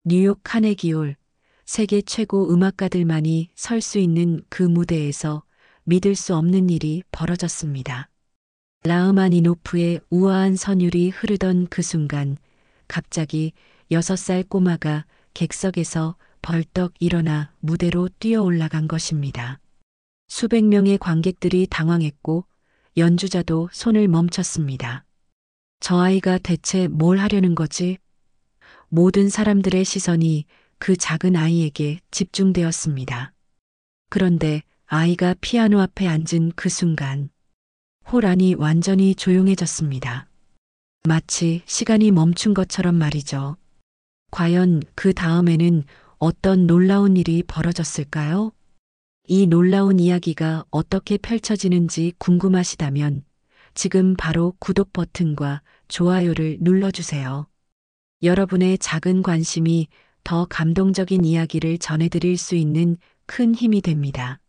뉴욕 카네기홀, 세계 최고 음악가들만이 설 수 있는 그 무대에서 믿을 수 없는 일이 벌어졌습니다. 라흐마니노프의 우아한 선율이 흐르던 그 순간 갑자기 6살 꼬마가 객석에서 벌떡 일어나 무대로 뛰어 올라간 것입니다. 수백 명의 관객들이 당황했고 연주자도 손을 멈췄습니다. 저 아이가 대체 뭘 하려는 거지? 모든 사람들의 시선이 그 작은 아이에게 집중되었습니다. 그런데 아이가 피아노 앞에 앉은 그 순간 홀 안이 완전히 조용해졌습니다. 마치 시간이 멈춘 것처럼 말이죠. 과연 그 다음에는 어떤 놀라운 일이 벌어졌을까요? 이 놀라운 이야기가 어떻게 펼쳐지는지 궁금하시다면 지금 바로 구독 버튼과 좋아요를 눌러주세요. 여러분의 작은 관심이 더 감동적인 이야기를 전해드릴 수 있는 큰 힘이 됩니다.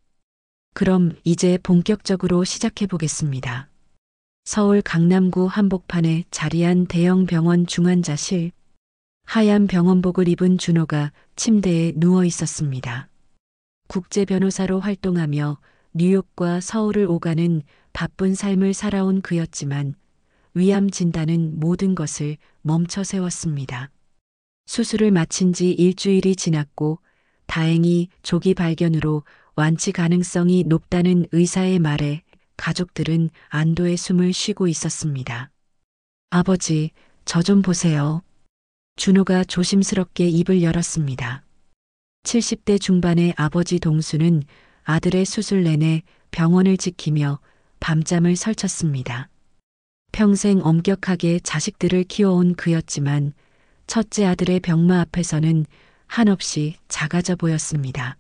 그럼 이제 본격적으로 시작해 보겠습니다. 서울 강남구 한복판에 자리한 대형 병원 중환자실. 하얀 병원복을 입은 준호가 침대에 누워 있었습니다. 국제 변호사로 활동하며 뉴욕과 서울을 오가는 바쁜 삶을 살아온 그였지만 위암 진단은 모든 것을 멈춰 세웠습니다. 수술을 마친 지 일주일이 지났고 다행히 조기 발견으로 완치 가능성이 높다는 의사의 말에 가족들은 안도의 숨을 쉬고 있었습니다. 아버지, 저 좀 보세요. 준호가 조심스럽게 입을 열었습니다. 70대 중반의 아버지 동수는 아들의 수술 내내 병원을 지키며 밤잠을 설쳤습니다. 평생 엄격하게 자식들을 키워온 그였지만 첫째 아들의 병마 앞에서는 한없이 작아져 보였습니다.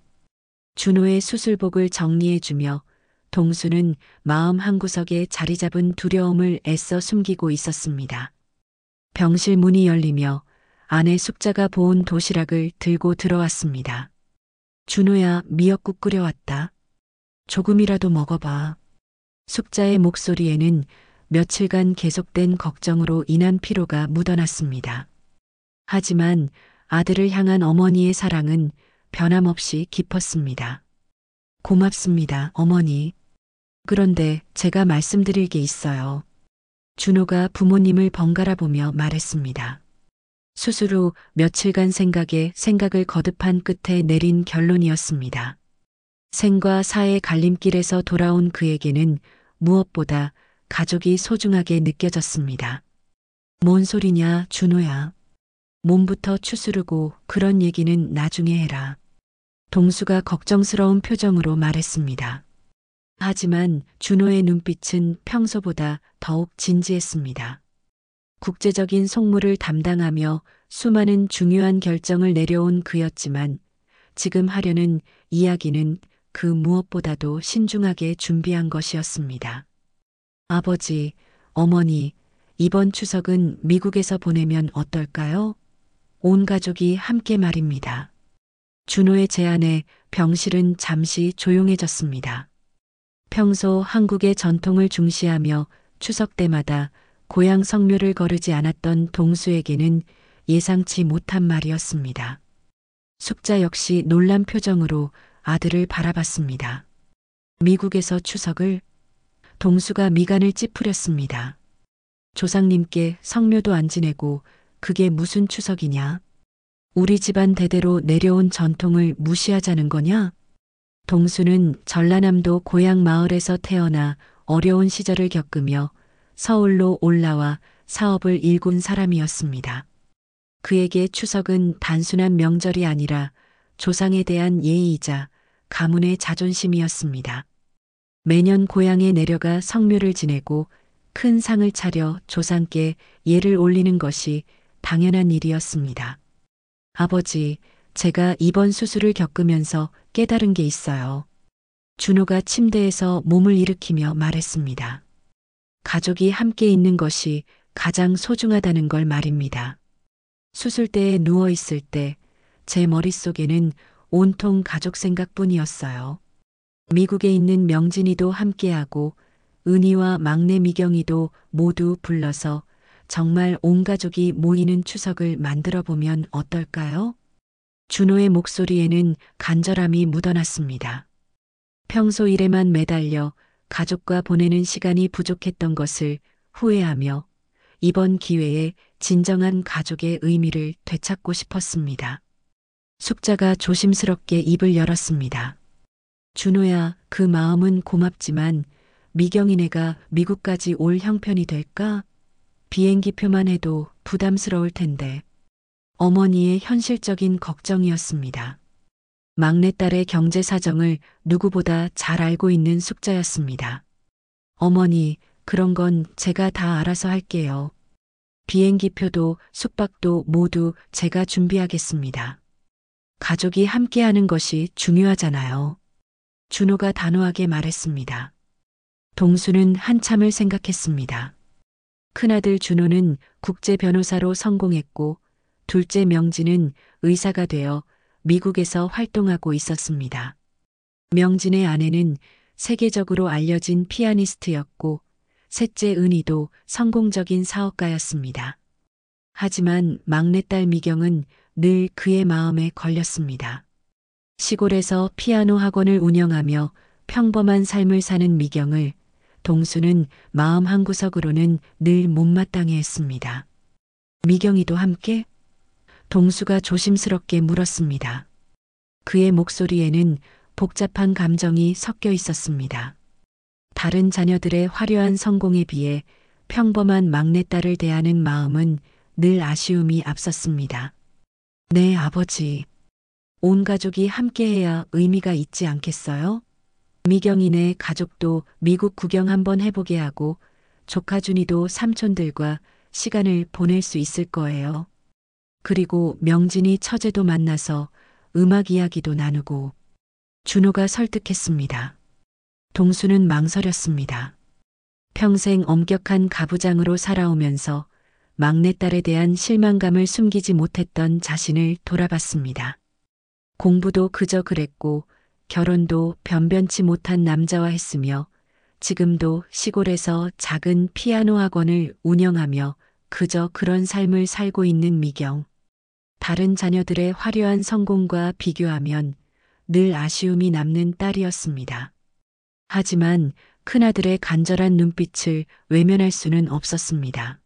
준호의 수술복을 정리해주며 동수는 마음 한구석에 자리 잡은 두려움을 애써 숨기고 있었습니다. 병실 문이 열리며 아내 숙자가 보온 도시락을 들고 들어왔습니다. 준호야, 미역국 끓여왔다. 조금이라도 먹어봐. 숙자의 목소리에는 며칠간 계속된 걱정으로 인한 피로가 묻어났습니다. 하지만 아들을 향한 어머니의 사랑은 변함없이 깊었습니다. 고맙습니다, 어머니. 그런데 제가 말씀드릴 게 있어요. 준호가 부모님을 번갈아 보며 말했습니다. 수술 후 며칠간 생각을 거듭한 끝에 내린 결론이었습니다. 생과 사의 갈림길에서 돌아온 그에게는 무엇보다 가족이 소중하게 느껴졌습니다. 뭔 소리냐, 준호야. 몸부터 추스르고 그런 얘기는 나중에 해라. 동수가 걱정스러운 표정으로 말했습니다. 하지만 준호의 눈빛은 평소보다 더욱 진지했습니다. 국제적인 속물을 담당하며 수많은 중요한 결정을 내려온 그였지만 지금 하려는 이야기는 그 무엇보다도 신중하게 준비한 것이었습니다. 아버지, 어머니, 이번 추석은 미국에서 보내면 어떨까요? 온 가족이 함께 말입니다. 준호의 제안에 병실은 잠시 조용해졌습니다. 평소 한국의 전통을 중시하며 추석 때마다 고향 성묘를 거르지 않았던 동수에게는 예상치 못한 말이었습니다. 숙자 역시 놀란 표정으로 아들을 바라봤습니다. 미국에서 추석을? 동수가 미간을 찌푸렸습니다. 조상님께 성묘도 안 지내고 그게 무슨 추석이냐? 우리 집안 대대로 내려온 전통을 무시하자는 거냐? 동수는 전라남도 고향 마을에서 태어나 어려운 시절을 겪으며 서울로 올라와 사업을 일군 사람이었습니다. 그에게 추석은 단순한 명절이 아니라 조상에 대한 예의이자 가문의 자존심이었습니다. 매년 고향에 내려가 성묘를 지내고 큰 상을 차려 조상께 예를 올리는 것이 당연한 일이었습니다. 아버지, 제가 이번 수술을 겪으면서 깨달은 게 있어요. 준호가 침대에서 몸을 일으키며 말했습니다. 가족이 함께 있는 것이 가장 소중하다는 걸 말입니다. 수술대에 누워 있을 때 제 머릿속에는 온통 가족 생각뿐이었어요. 미국에 있는 명진이도 함께하고 은희와 막내 미경이도 모두 불러서 정말 온 가족이 모이는 추석을 만들어 보면 어떨까요? 준호의 목소리에는 간절함이 묻어났습니다. 평소 일에만 매달려 가족과 보내는 시간이 부족했던 것을 후회하며 이번 기회에 진정한 가족의 의미를 되찾고 싶었습니다. 숙자가 조심스럽게 입을 열었습니다. 준호야, 그 마음은 고맙지만 미경이네가 미국까지 올 형편이 될까? 비행기표만 해도 부담스러울 텐데. 어머니의 현실적인 걱정이었습니다. 막내딸의 경제 사정을 누구보다 잘 알고 있는 숙자였습니다. 어머니, 그런 건 제가 다 알아서 할게요. 비행기표도 숙박도 모두 제가 준비하겠습니다. 가족이 함께하는 것이 중요하잖아요. 준호가 단호하게 말했습니다. 동수는 한참을 생각했습니다. 큰아들 준호는 국제 변호사로 성공했고 둘째 명진은 의사가 되어 미국에서 활동하고 있었습니다. 명진의 아내는 세계적으로 알려진 피아니스트였고 셋째 은희도 성공적인 사업가였습니다. 하지만 막내딸 미경은 늘 그의 마음에 걸렸습니다. 시골에서 피아노 학원을 운영하며 평범한 삶을 사는 미경을 동수는 마음 한구석으로는 늘 못마땅해 했습니다. 미경이도 함께? 동수가 조심스럽게 물었습니다. 그의 목소리에는 복잡한 감정이 섞여 있었습니다. 다른 자녀들의 화려한 성공에 비해 평범한 막내딸을 대하는 마음은 늘 아쉬움이 앞섰습니다. 네, 아버지. 온 가족이 함께해야 의미가 있지 않겠어요? 미경이네 가족도 미국 구경 한번 해보게 하고 조카 준이도 삼촌들과 시간을 보낼 수 있을 거예요. 그리고 명진이 처제도 만나서 음악 이야기도 나누고. 준호가 설득했습니다. 동수는 망설였습니다. 평생 엄격한 가부장으로 살아오면서 막내딸에 대한 실망감을 숨기지 못했던 자신을 돌아봤습니다. 공부도 그저 그랬고 결혼도 변변치 못한 남자와 했으며 지금도 시골에서 작은 피아노 학원을 운영하며 그저 그런 삶을 살고 있는 미경. 다른 자녀들의 화려한 성공과 비교하면 늘 아쉬움이 남는 딸이었습니다. 하지만 큰아들의 간절한 눈빛을 외면할 수는 없었습니다.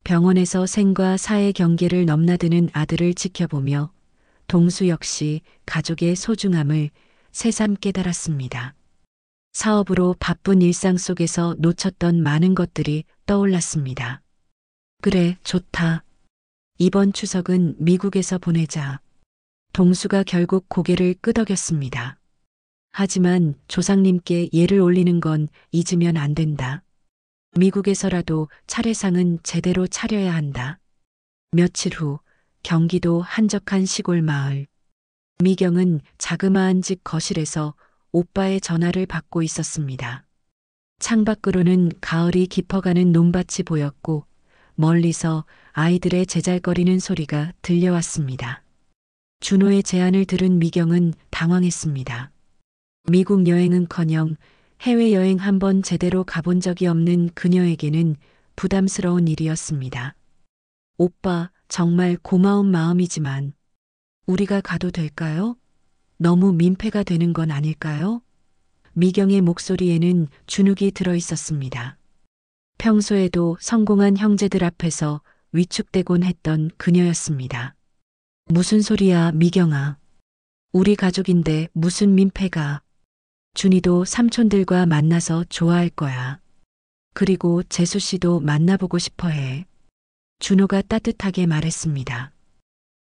병원에서 생과 사의 경계를 넘나드는 아들을 지켜보며 동수 역시 가족의 소중함을 새삼 깨달았습니다. 사업으로 바쁜 일상 속에서 놓쳤던 많은 것들이 떠올랐습니다. 그래, 좋다. 이번 추석은 미국에서 보내자. 동수가 결국 고개를 끄덕였습니다. 하지만 조상님께 예를 올리는 건 잊으면 안 된다. 미국에서라도 차례상은 제대로 차려야 한다. 며칠 후 경기도 한적한 시골 마을. 미경은 자그마한 집 거실에서 오빠의 전화를 받고 있었습니다. 창밖으로는 가을이 깊어가는 논밭이 보였고 멀리서 아이들의 제잘거리는 소리가 들려왔습니다. 준호의 제안을 들은 미경은 당황했습니다. 미국 여행은커녕 해외여행 한번 제대로 가본 적이 없는 그녀에게는 부담스러운 일이었습니다. 오빠, 정말 고마운 마음이지만 우리가 가도 될까요? 너무 민폐가 되는 건 아닐까요? 미경의 목소리에는 주눅이 들어 있었습니다. 평소에도 성공한 형제들 앞에서 위축되곤 했던 그녀였습니다. 무슨 소리야, 미경아. 우리 가족인데 무슨 민폐가. 준이도 삼촌들과 만나서 좋아할 거야. 그리고 재수 씨도 만나보고 싶어 해. 준호가 따뜻하게 말했습니다.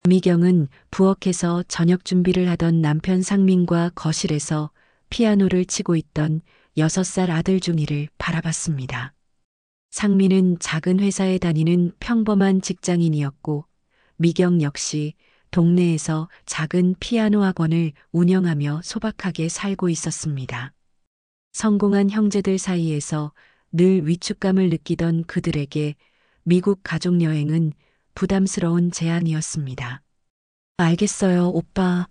미경은 부엌에서 저녁 준비를 하던 남편 상민과 거실에서 피아노를 치고 있던 6살 아들 준이를 바라봤습니다. 상민은 작은 회사에 다니는 평범한 직장인이었고 미경 역시 동네에서 작은 피아노 학원을 운영하며 소박하게 살고 있었습니다. 성공한 형제들 사이에서 늘 위축감을 느끼던 그들에게 미국 가족여행은 부담스러운 제안이었습니다. 알겠어요, 오빠.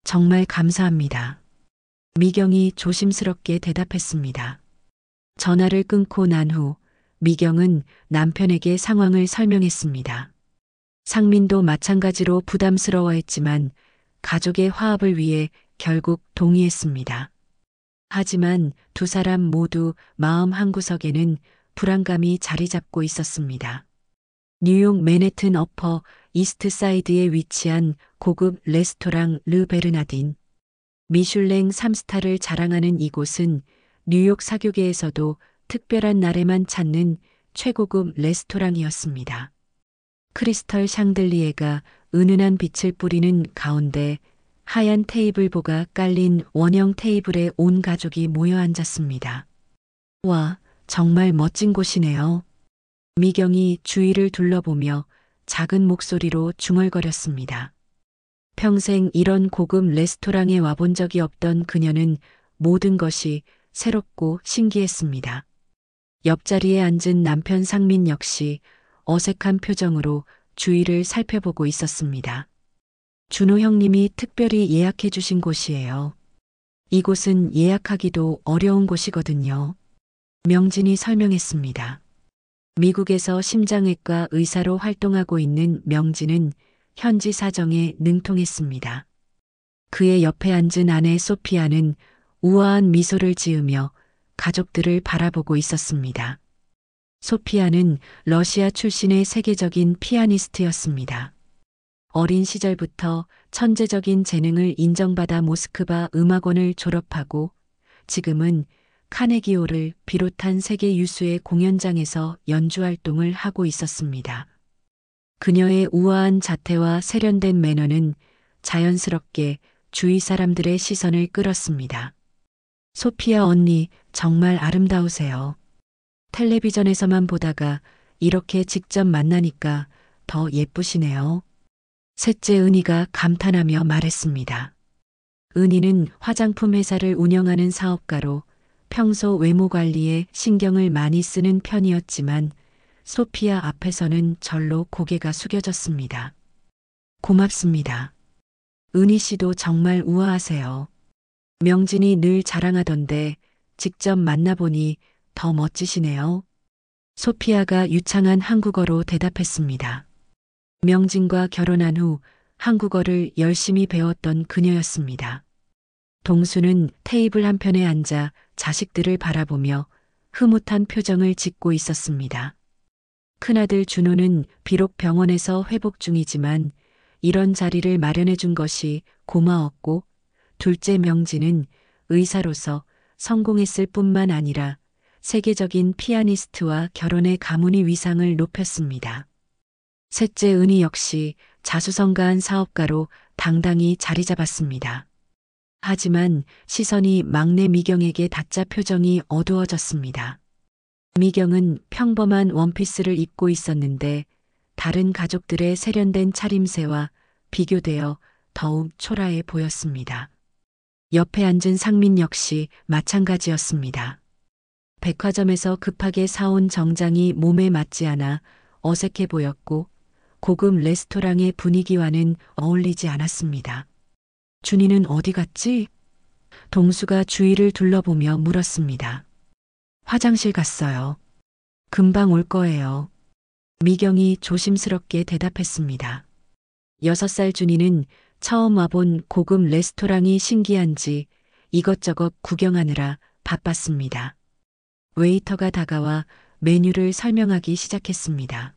정말 감사합니다. 미경이 조심스럽게 대답했습니다. 전화를 끊고 난 후 미경은 남편에게 상황을 설명했습니다. 상민도 마찬가지로 부담스러워했지만 가족의 화합을 위해 결국 동의했습니다. 하지만 두 사람 모두 마음 한구석에는 불안감이 자리 잡고 있었습니다. 뉴욕 맨해튼 어퍼 이스트 사이드에 위치한 고급 레스토랑 르 베르나딘. 미슐랭 3스타를 자랑하는 이곳은 뉴욕 사교계에서도 특별한 날에만 찾는 최고급 레스토랑이었습니다. 크리스털 샹들리에가 은은한 빛을 뿌리는 가운데 하얀 테이블보가 깔린 원형 테이블에 온 가족이 모여 앉았습니다. 와, 정말 멋진 곳이네요. 미경이 주위를 둘러보며 작은 목소리로 중얼거렸습니다. 평생 이런 고급 레스토랑에 와본 적이 없던 그녀는 모든 것이 새롭고 신기했습니다. 옆자리에 앉은 남편 상민 역시 어색한 표정으로 주위를 살펴보고 있었습니다. 준호 형님이 특별히 예약해 주신 곳이에요. 이곳은 예약하기도 어려운 곳이거든요. 명진이 설명했습니다. 미국에서 심장외과 의사로 활동하고 있는 명진은 현지 사정에 능통했습니다. 그의 옆에 앉은 아내 소피아는 우아한 미소를 지으며 가족들을 바라보고 있었습니다. 소피아는 러시아 출신의 세계적인 피아니스트였습니다. 어린 시절부터 천재적인 재능을 인정받아 모스크바 음악원을 졸업하고 지금은 카네기홀을 비롯한 세계 유수의 공연장에서 연주 활동을 하고 있었습니다. 그녀의 우아한 자태와 세련된 매너는 자연스럽게 주위 사람들의 시선을 끌었습니다. 소피아 언니, 정말 아름다우세요. 텔레비전에서만 보다가 이렇게 직접 만나니까 더 예쁘시네요. 셋째 은희가 감탄하며 말했습니다. 은희는 화장품 회사를 운영하는 사업가로 평소 외모 관리에 신경을 많이 쓰는 편이었지만 소피아 앞에서는 절로 고개가 숙여졌습니다. 고맙습니다. 은희 씨도 정말 우아하세요. 명진이 늘 자랑하던데 직접 만나보니 더 멋지시네요. 소피아가 유창한 한국어로 대답했습니다. 명진과 결혼한 후 한국어를 열심히 배웠던 그녀였습니다. 동수는 테이블 한편에 앉아 자식들을 바라보며 흐뭇한 표정을 짓고 있었습니다. 큰아들 준호는 비록 병원에서 회복 중이지만 이런 자리를 마련해 준 것이 고마웠고, 둘째 명진은 의사로서 성공했을 뿐만 아니라 세계적인 피아니스트와 결혼의 가문의 위상을 높였습니다. 셋째 은희 역시 자수성가한 사업가로 당당히 자리 잡았습니다. 하지만 시선이 막내 미경에게 닿자 표정이 어두워졌습니다. 미경은 평범한 원피스를 입고 있었는데 다른 가족들의 세련된 차림새와 비교되어 더욱 초라해 보였습니다. 옆에 앉은 상민 역시 마찬가지였습니다. 백화점에서 급하게 사온 정장이 몸에 맞지 않아 어색해 보였고 고급 레스토랑의 분위기와는 어울리지 않았습니다. 준이는 어디 갔지? 동수가 주위를 둘러보며 물었습니다. 화장실 갔어요. 금방 올 거예요. 미경이 조심스럽게 대답했습니다. 6살 준이는 처음 와본 고급 레스토랑이 신기한지 이것저것 구경하느라 바빴습니다. 웨이터가 다가와 메뉴를 설명하기 시작했습니다.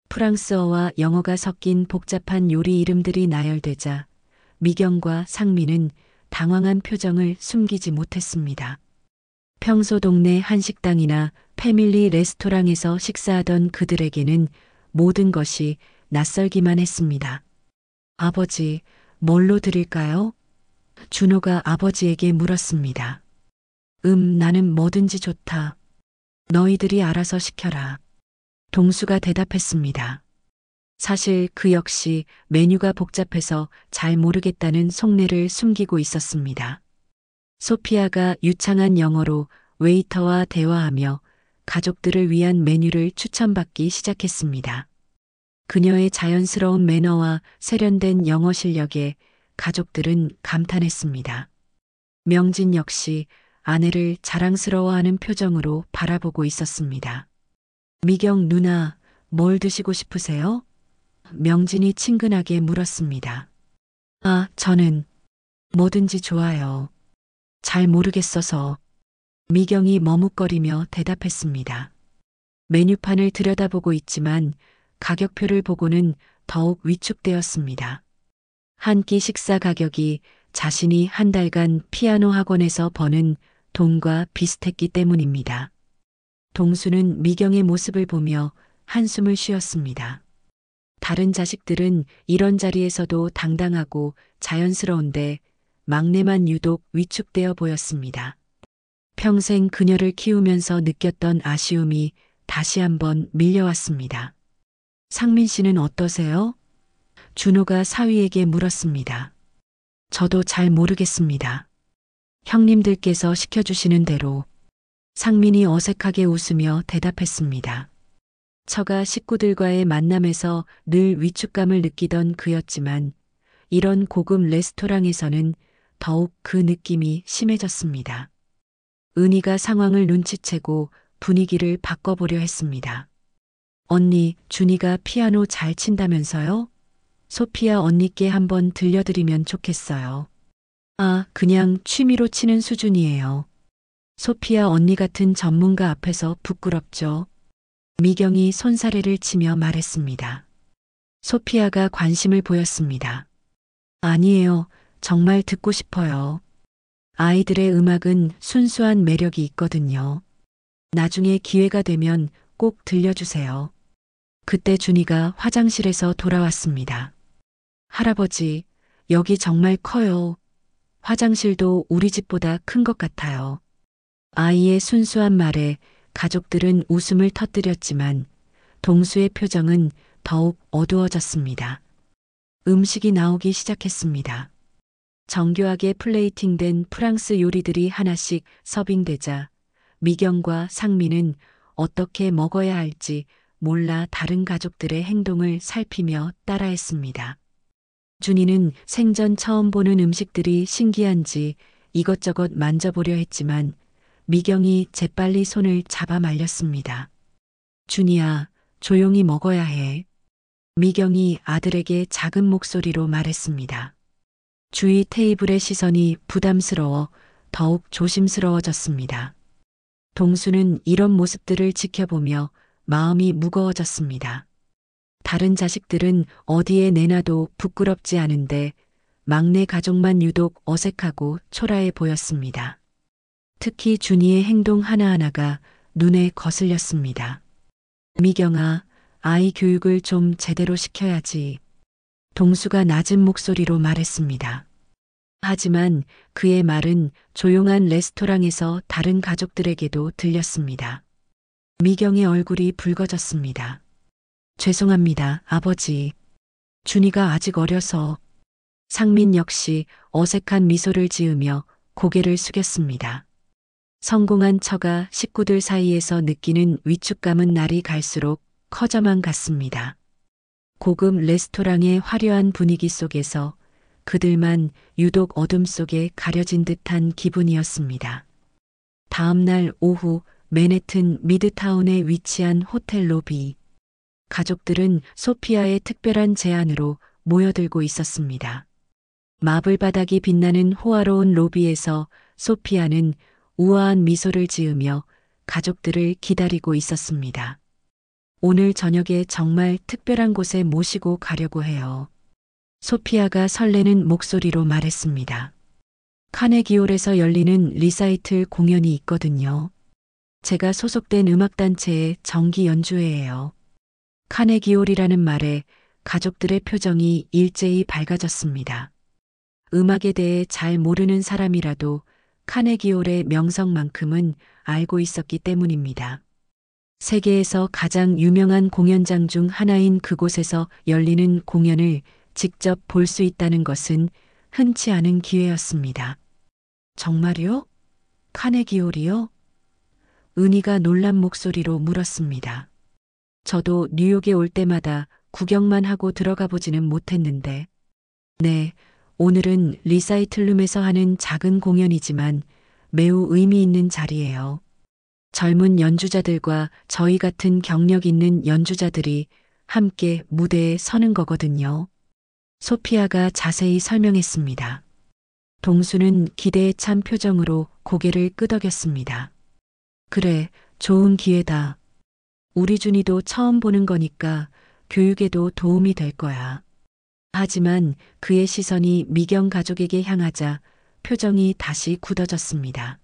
프랑스어와 영어가 섞인 복잡한 요리 이름들이 나열되자 미경과 상민은 당황한 표정을 숨기지 못했습니다. 평소 동네 한식당이나 패밀리 레스토랑에서 식사하던 그들에게는 모든 것이 낯설기만 했습니다. 아버지, 뭘로 드릴까요? 준호가 아버지에게 물었습니다. 나는 뭐든지 좋다. 너희들이 알아서 시켜라. 동수가 대답했습니다. 사실 그 역시 메뉴가 복잡해서 잘 모르겠다는 속내를 숨기고 있었습니다. 소피아가 유창한 영어로 웨이터와 대화하며 가족들을 위한 메뉴를 추천받기 시작했습니다. 그녀의 자연스러운 매너와 세련된 영어 실력에 가족들은 감탄했습니다. 명진 역시 아내를 자랑스러워하는 표정으로 바라보고 있었습니다. 미경 누나, 뭘 드시고 싶으세요? 명진이 친근하게 물었습니다. 아, 저는 뭐든지 좋아요. 잘 모르겠어서. 미경이 머뭇거리며 대답했습니다. 메뉴판을 들여다보고 있지만 가격표를 보고는 더욱 위축되었습니다. 한 끼 식사 가격이 자신이 한 달간 피아노 학원에서 버는 돈과 비슷했기 때문입니다. 동수는 미경의 모습을 보며 한숨을 쉬었습니다. 다른 자식들은 이런 자리에서도 당당하고 자연스러운데 막내만 유독 위축되어 보였습니다. 평생 그녀를 키우면서 느꼈던 아쉬움이 다시 한번 밀려왔습니다. 상민 씨는 어떠세요? 준호가 사위에게 물었습니다. 저도 잘 모르겠습니다. 형님들께서 시켜주시는 대로. 상민이 어색하게 웃으며 대답했습니다. 처가 식구들과의 만남에서 늘 위축감을 느끼던 그였지만 이런 고급 레스토랑에서는 더욱 그 느낌이 심해졌습니다. 은희가 상황을 눈치채고 분위기를 바꿔보려 했습니다. 언니, 준이가 피아노 잘 친다면서요? 소피아 언니께 한번 들려드리면 좋겠어요. 아, 그냥 취미로 치는 수준이에요. 소피아 언니 같은 전문가 앞에서 부끄럽죠. 미경이 손사래를 치며 말했습니다. 소피아가 관심을 보였습니다. 아니에요. 정말 듣고 싶어요. 아이들의 음악은 순수한 매력이 있거든요. 나중에 기회가 되면 꼭 들려주세요. 그때 준이가 화장실에서 돌아왔습니다. 할아버지, 여기 정말 커요. 화장실도 우리 집보다 큰 것 같아요. 아이의 순수한 말에 가족들은 웃음을 터뜨렸지만 동수의 표정은 더욱 어두워졌습니다. 음식이 나오기 시작했습니다. 정교하게 플레이팅된 프랑스 요리들이 하나씩 서빙되자 미경과 상민은 어떻게 먹어야 할지 몰라 다른 가족들의 행동을 살피며 따라했습니다. 준이는 생전 처음 보는 음식들이 신기한지 이것저것 만져보려 했지만 미경이 재빨리 손을 잡아 말렸습니다. 준이야, 조용히 먹어야 해. 미경이 아들에게 작은 목소리로 말했습니다. 주위 테이블의 시선이 부담스러워 더욱 조심스러워졌습니다. 동수는 이런 모습들을 지켜보며 마음이 무거워졌습니다. 다른 자식들은 어디에 내놔도 부끄럽지 않은데 막내 가족만 유독 어색하고 초라해 보였습니다. 특히 준이의 행동 하나하나가 눈에 거슬렸습니다. 미경아, 아이 교육을 좀 제대로 시켜야지. 동수가 낮은 목소리로 말했습니다. 하지만 그의 말은 조용한 레스토랑에서 다른 가족들에게도 들렸습니다. 미경의 얼굴이 붉어졌습니다. 죄송합니다, 아버지. 준이가 아직 어려서. 상민 역시 어색한 미소를 지으며 고개를 숙였습니다. 성공한 처가 식구들 사이에서 느끼는 위축감은 날이 갈수록 커져만 갔습니다. 고급 레스토랑의 화려한 분위기 속에서 그들만 유독 어둠 속에 가려진 듯한 기분이었습니다. 다음 날 오후 맨해튼 미드타운에 위치한 호텔 로비. 가족들은 소피아의 특별한 제안으로 모여들고 있었습니다. 마블 바닥이 빛나는 호화로운 로비에서 소피아는 우아한 미소를 지으며 가족들을 기다리고 있었습니다. 오늘 저녁에 정말 특별한 곳에 모시고 가려고 해요. 소피아가 설레는 목소리로 말했습니다. 카네기홀에서 열리는 리사이틀 공연이 있거든요. 제가 소속된 음악단체의 정기 연주회예요. 카네기홀이라는 말에 가족들의 표정이 일제히 밝아졌습니다. 음악에 대해 잘 모르는 사람이라도 카네기홀의 명성만큼은 알고 있었기 때문입니다. 세계에서 가장 유명한 공연장 중 하나인 그곳에서 열리는 공연을 직접 볼 수 있다는 것은 흔치 않은 기회였습니다. 정말요? 카네기홀이요? 은희가 놀란 목소리로 물었습니다. 저도 뉴욕에 올 때마다 구경만 하고 들어가 보지는 못했는데. 네, 오늘은 리사이틀룸에서 하는 작은 공연이지만 매우 의미 있는 자리예요. 젊은 연주자들과 저희 같은 경력 있는 연주자들이 함께 무대에 서는 거거든요. 소피아가 자세히 설명했습니다. 동수는 기대에 찬 표정으로 고개를 끄덕였습니다. 그래, 좋은 기회다. 우리 준이도 처음 보는 거니까 교육에도 도움이 될 거야. 하지만 그의 시선이 미경 가족에게 향하자 표정이 다시 굳어졌습니다.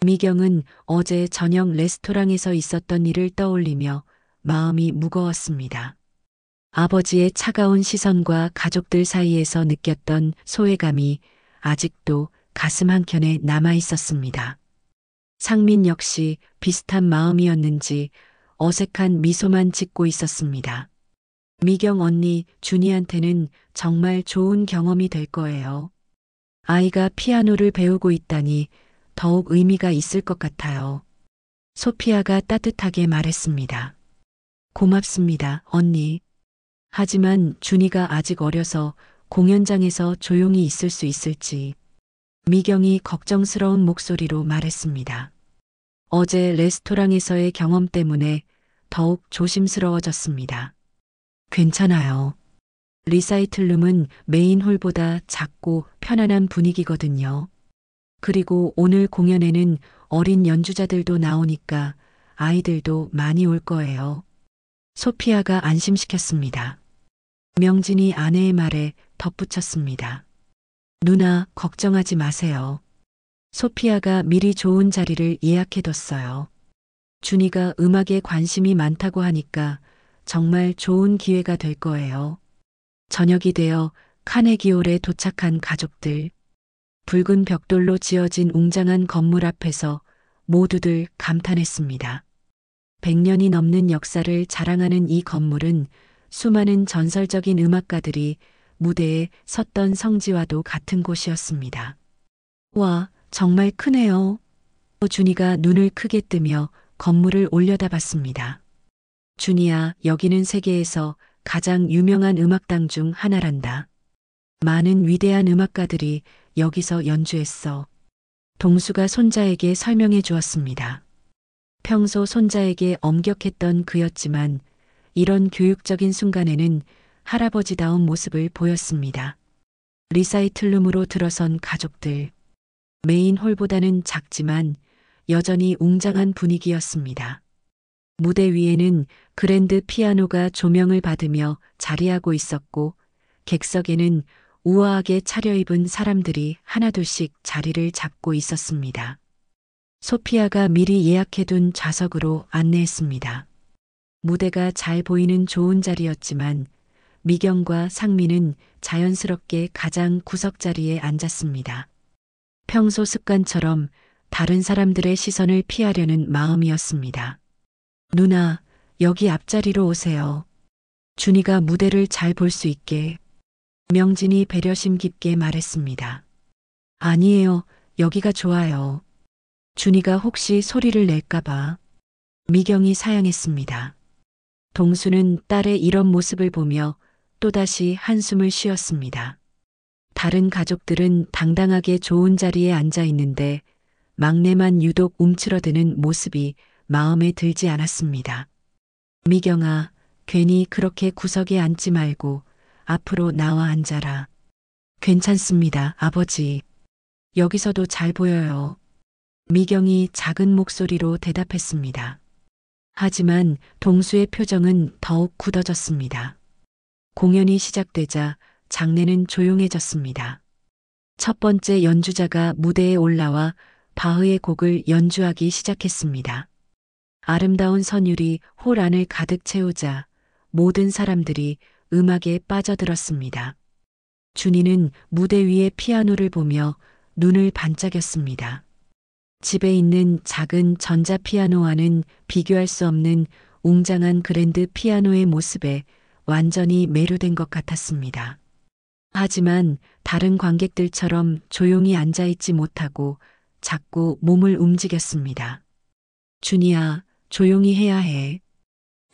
미경은 어제 저녁 레스토랑에서 있었던 일을 떠올리며 마음이 무거웠습니다. 아버지의 차가운 시선과 가족들 사이에서 느꼈던 소외감이 아직도 가슴 한켠에 남아 있었습니다. 상민 역시 비슷한 마음이었는지 어색한 미소만 짓고 있었습니다. 미경 언니, 준이한테는 정말 좋은 경험이 될 거예요. 아이가 피아노를 배우고 있다니 더욱 의미가 있을 것 같아요. 소피아가 따뜻하게 말했습니다. 고맙습니다, 언니. 하지만 준이가 아직 어려서 공연장에서 조용히 있을 수 있을지. 미경이 걱정스러운 목소리로 말했습니다. 어제 레스토랑에서의 경험 때문에 더욱 조심스러워졌습니다. 괜찮아요. 리사이틀룸은 메인 홀보다 작고 편안한 분위기거든요. 그리고 오늘 공연에는 어린 연주자들도 나오니까 아이들도 많이 올 거예요. 소피아가 안심시켰습니다. 명진이 아내의 말에 덧붙였습니다. 누나, 걱정하지 마세요. 소피아가 미리 좋은 자리를 예약해뒀어요. 준이가 음악에 관심이 많다고 하니까 정말 좋은 기회가 될 거예요. 저녁이 되어 카네기홀에 도착한 가족들. 붉은 벽돌로 지어진 웅장한 건물 앞에서 모두들 감탄했습니다. 100년이 넘는 역사를 자랑하는 이 건물은 수많은 전설적인 음악가들이 무대에 섰던 성지와도 같은 곳이었습니다. 와, 정말 크네요. 준이가 눈을 크게 뜨며 건물을 올려다봤습니다. 준이야, 여기는 세계에서 가장 유명한 음악당 중 하나란다. 많은 위대한 음악가들이 여기서 연주했어. 동수가 손자에게 설명해 주었습니다. 평소 손자에게 엄격했던 그였지만 이런 교육적인 순간에는 할아버지다운 모습을 보였습니다. 리사이틀룸으로 들어선 가족들. 메인 홀보다는 작지만 여전히 웅장한 분위기였습니다. 무대 위에는 그랜드 피아노가 조명을 받으며 자리하고 있었고 객석에는 우아하게 차려입은 사람들이 하나둘씩 자리를 잡고 있었습니다. 소피아가 미리 예약해둔 좌석으로 안내했습니다. 무대가 잘 보이는 좋은 자리였지만 미경과 상민은 자연스럽게 가장 구석 자리에 앉았습니다. 평소 습관처럼 다른 사람들의 시선을 피하려는 마음이었습니다. 누나, 여기 앞자리로 오세요. 준이가 무대를 잘 볼 수 있게. 명진이 배려심 깊게 말했습니다. 아니에요, 여기가 좋아요. 준이가 혹시 소리를 낼까봐. 미경이 사양했습니다. 동수는 딸의 이런 모습을 보며 또다시 한숨을 쉬었습니다. 다른 가족들은 당당하게 좋은 자리에 앉아 있는데 막내만 유독 움츠러드는 모습이 마음에 들지 않았습니다. 미경아, 괜히 그렇게 구석에 앉지 말고 앞으로 나와 앉아라. 괜찮습니다, 아버지. 여기서도 잘 보여요. 미경이 작은 목소리로 대답했습니다. 하지만 동수의 표정은 더욱 굳어졌습니다. 공연이 시작되자 장내는 조용해졌습니다. 첫 번째 연주자가 무대에 올라와 바흐의 곡을 연주하기 시작했습니다. 아름다운 선율이 홀 안을 가득 채우자 모든 사람들이 음악에 빠져들었습니다. 준이는 무대 위의 피아노를 보며 눈을 반짝였습니다. 집에 있는 작은 전자피아노와는 비교할 수 없는 웅장한 그랜드 피아노의 모습에 완전히 매료된 것 같았습니다. 하지만 다른 관객들처럼 조용히 앉아있지 못하고 자꾸 몸을 움직였습니다. 준이야, 조용히 해야 해.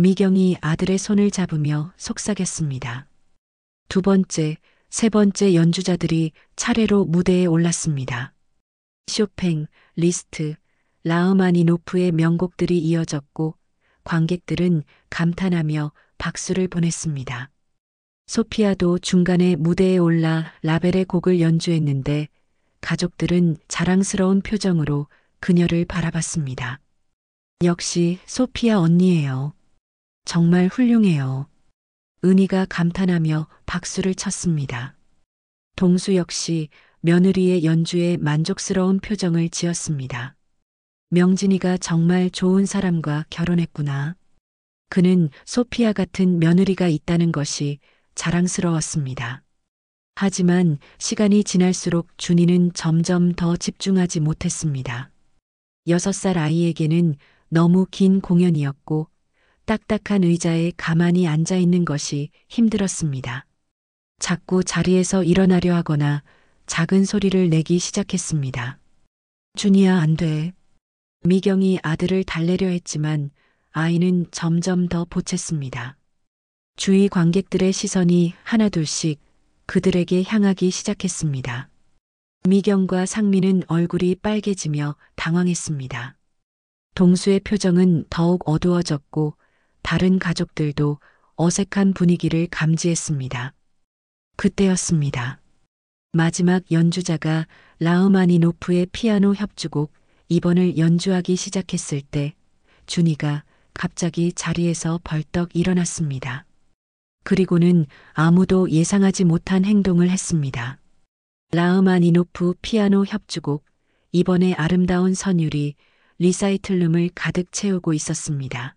미경이 아들의 손을 잡으며 속삭였습니다. 두 번째, 세 번째 연주자들이 차례로 무대에 올랐습니다. 쇼팽, 리스트, 라흐마니노프의 명곡들이 이어졌고 관객들은 감탄하며 박수를 보냈습니다. 소피아도 중간에 무대에 올라 라벨의 곡을 연주했는데 가족들은 자랑스러운 표정으로 그녀를 바라봤습니다. 역시 소피아 언니예요. 정말 훌륭해요. 은희가 감탄하며 박수를 쳤습니다. 동수 역시 며느리의 연주에 만족스러운 표정을 지었습니다. 명진이가 정말 좋은 사람과 결혼했구나. 그는 소피아 같은 며느리가 있다는 것이 자랑스러웠습니다. 하지만 시간이 지날수록 준이는 점점 더 집중하지 못했습니다. 6살 아이에게는 너무 긴 공연이었고 딱딱한 의자에 가만히 앉아 있는 것이 힘들었습니다. 자꾸 자리에서 일어나려 하거나 작은 소리를 내기 시작했습니다. 준이야, 안 돼. 미경이 아들을 달래려 했지만 아이는 점점 더 보챘습니다. 주위 관객들의 시선이 하나둘씩 그들에게 향하기 시작했습니다. 미경과 상민은 얼굴이 빨개지며 당황했습니다. 동수의 표정은 더욱 어두워졌고 다른 가족들도 어색한 분위기를 감지했습니다. 그때였습니다. 마지막 연주자가 라흐마니노프의 피아노 협주곡 2번을 연주하기 시작했을 때 준이가 갑자기 자리에서 벌떡 일어났습니다. 그리고는 아무도 예상하지 못한 행동을 했습니다. 라흐마니노프 피아노 협주곡 2번의 아름다운 선율이 리사이틀룸을 가득 채우고 있었습니다.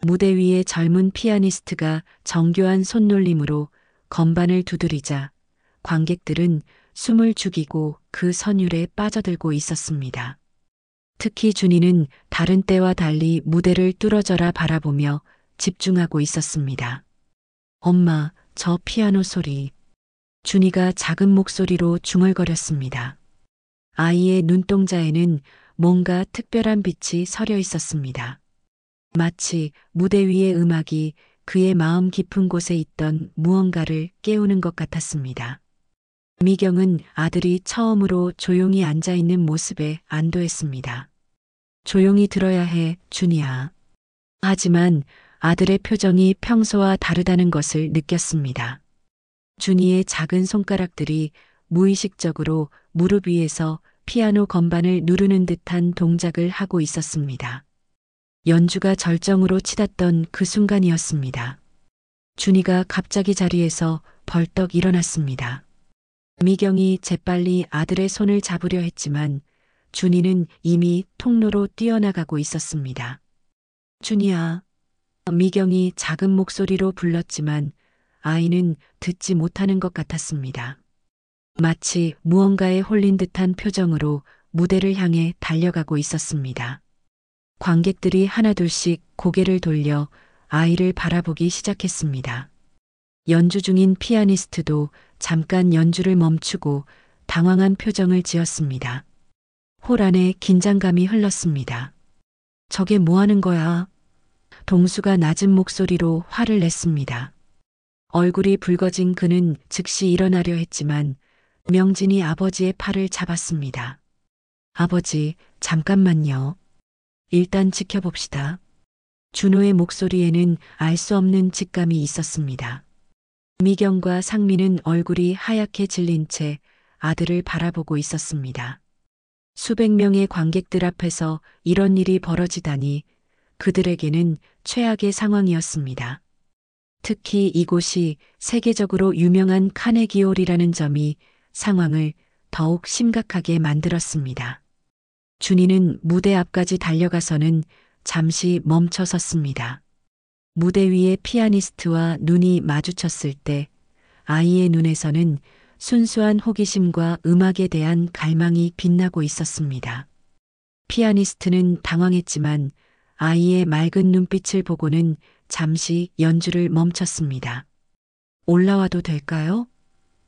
무대 위에 젊은 피아니스트가 정교한 손놀림으로 건반을 두드리자 관객들은 숨을 죽이고 그 선율에 빠져들고 있었습니다. 특히 준이는 다른 때와 달리 무대를 뚫어져라 바라보며 집중하고 있었습니다. 엄마, 저 피아노 소리. 준이가 작은 목소리로 중얼거렸습니다. 아이의 눈동자에는 뭔가 특별한 빛이 서려 있었습니다. 마치 무대 위의 음악이 그의 마음 깊은 곳에 있던 무언가를 깨우는 것 같았습니다. 미경은 아들이 처음으로 조용히 앉아 있는 모습에 안도했습니다. 조용히 들어야 해, 준이야. 하지만 아들의 표정이 평소와 다르다는 것을 느꼈습니다. 준이의 작은 손가락들이 무의식적으로 무릎 위에서 피아노 건반을 누르는 듯한 동작을 하고 있었습니다. 연주가 절정으로 치닫던 그 순간이었습니다. 준이가 갑자기 자리에서 벌떡 일어났습니다. 미경이 재빨리 아들의 손을 잡으려 했지만 준이는 이미 통로로 뛰어나가고 있었습니다. 준이야. 미경이 작은 목소리로 불렀지만 아이는 듣지 못하는 것 같았습니다. 마치 무언가에 홀린 듯한 표정으로 무대를 향해 달려가고 있었습니다. 관객들이 하나둘씩 고개를 돌려 아이를 바라보기 시작했습니다. 연주 중인 피아니스트도 잠깐 연주를 멈추고 당황한 표정을 지었습니다. 홀 안에 긴장감이 흘렀습니다. 저게 뭐 하는 거야? 동수가 낮은 목소리로 화를 냈습니다. 얼굴이 붉어진 그는 즉시 일어나려 했지만 명진이 아버지의 팔을 잡았습니다. 아버지, 잠깐만요. 일단 지켜봅시다. 준호의 목소리에는 알 수 없는 직감이 있었습니다. 미경과 상민은 얼굴이 하얗게 질린 채 아들을 바라보고 있었습니다. 수백 명의 관객들 앞에서 이런 일이 벌어지다니 그들에게는 최악의 상황이었습니다. 특히 이곳이 세계적으로 유명한 카네기홀이라는 점이 상황을 더욱 심각하게 만들었습니다. 준이는 무대 앞까지 달려가서는 잠시 멈춰 섰습니다. 무대 위의 피아니스트와 눈이 마주쳤을 때 아이의 눈에서는 순수한 호기심과 음악에 대한 갈망이 빛나고 있었습니다. 피아니스트는 당황했지만 아이의 맑은 눈빛을 보고는 잠시 연주를 멈췄습니다. 올라와도 될까요?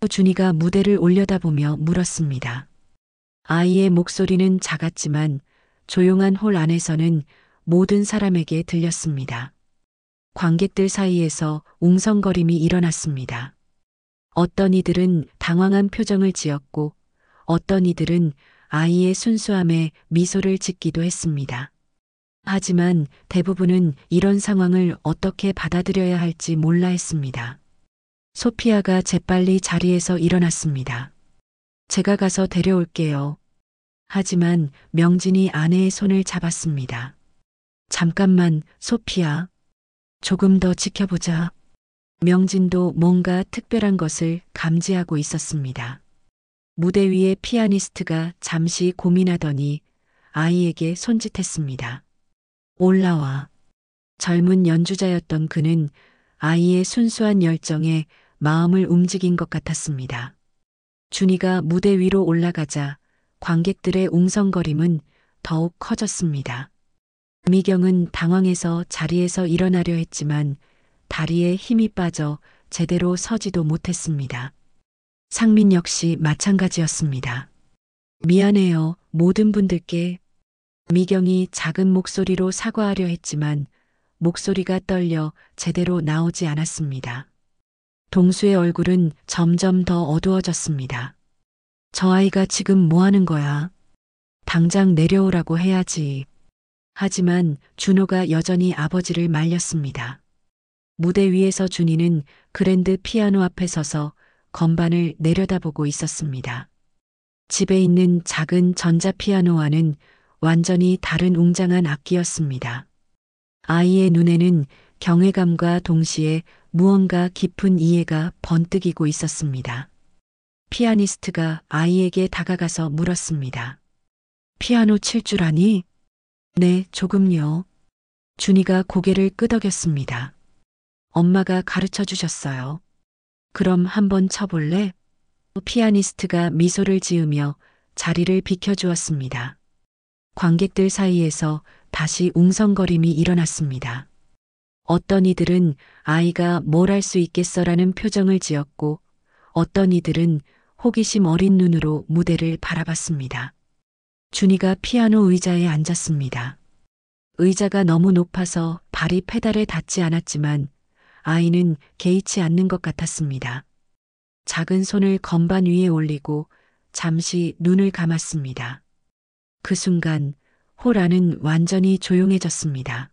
준이가 무대를 올려다보며 물었습니다. 아이의 목소리는 작았지만 조용한 홀 안에서는 모든 사람에게 들렸습니다. 관객들 사이에서 웅성거림이 일어났습니다. 어떤 이들은 당황한 표정을 지었고 어떤 이들은 아이의 순수함에 미소를 짓기도 했습니다. 하지만 대부분은 이런 상황을 어떻게 받아들여야 할지 몰라 했습니다. 소피아가 재빨리 자리에서 일어났습니다. 제가 가서 데려올게요. 하지만 명진이 아내의 손을 잡았습니다. 잠깐만, 소피아. 조금 더 지켜보자. 명진도 뭔가 특별한 것을 감지하고 있었습니다. 무대 위에 피아니스트가 잠시 고민하더니 아이에게 손짓했습니다. 올라와. 젊은 연주자였던 그는 아이의 순수한 열정에 마음을 움직인 것 같았습니다. 준이가 무대 위로 올라가자 관객들의 웅성거림은 더욱 커졌습니다. 미경은 당황해서 자리에서 일어나려 했지만 다리에 힘이 빠져 제대로 서지도 못했습니다. 상민 역시 마찬가지였습니다. 미안해요, 모든 분들께. 미경이 작은 목소리로 사과하려 했지만 목소리가 떨려 제대로 나오지 않았습니다. 동수의 얼굴은 점점 더 어두워졌습니다. 저 아이가 지금 뭐 하는 거야? 당장 내려오라고 해야지. 하지만 준호가 여전히 아버지를 말렸습니다. 무대 위에서 준이는 그랜드 피아노 앞에 서서 건반을 내려다보고 있었습니다. 집에 있는 작은 전자피아노와는 완전히 다른 웅장한 악기였습니다. 아이의 눈에는 경외감과 동시에 무언가 깊은 이해가 번뜩이고 있었습니다. 피아니스트가 아이에게 다가가서 물었습니다. 피아노 칠 줄 아니? 네, 조금요. 준이가 고개를 끄덕였습니다. 엄마가 가르쳐 주셨어요. 그럼 한번 쳐볼래? 피아니스트가 미소를 지으며 자리를 비켜주었습니다. 관객들 사이에서 다시 웅성거림이 일어났습니다. 어떤 이들은 아이가 뭘 할 수 있겠어라는 표정을 지었고 어떤 이들은 호기심 어린 눈으로 무대를 바라봤습니다. 준이가 피아노 의자에 앉았습니다. 의자가 너무 높아서 발이 페달에 닿지 않았지만 아이는 개의치 않는 것 같았습니다. 작은 손을 건반 위에 올리고 잠시 눈을 감았습니다. 그 순간 홀 안은 완전히 조용해졌습니다.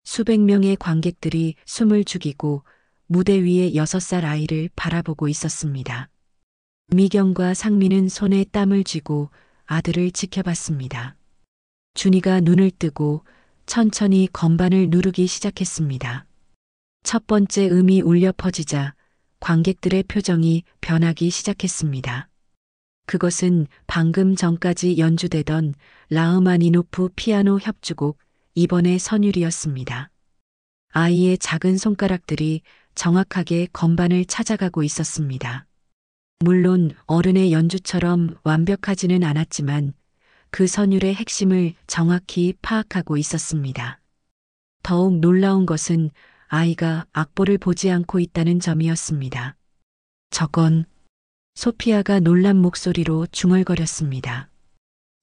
수백 명의 관객들이 숨을 죽이고 무대 위에 6살 아이를 바라보고 있었습니다. 미경과 상민은 손에 땀을 쥐고 아들을 지켜봤습니다. 준이가 눈을 뜨고 천천히 건반을 누르기 시작했습니다. 첫 번째 음이 울려 퍼지자 관객들의 표정이 변하기 시작했습니다. 그것은 방금 전까지 연주되던 라흐마니노프 피아노 협주곡 2번의 선율이었습니다. 아이의 작은 손가락들이 정확하게 건반을 찾아가고 있었습니다. 물론 어른의 연주처럼 완벽하지는 않았지만 그 선율의 핵심을 정확히 파악하고 있었습니다. 더욱 놀라운 것은 아이가 악보를 보지 않고 있다는 점이었습니다. 저건 소피아가 놀란 목소리로 중얼거렸습니다.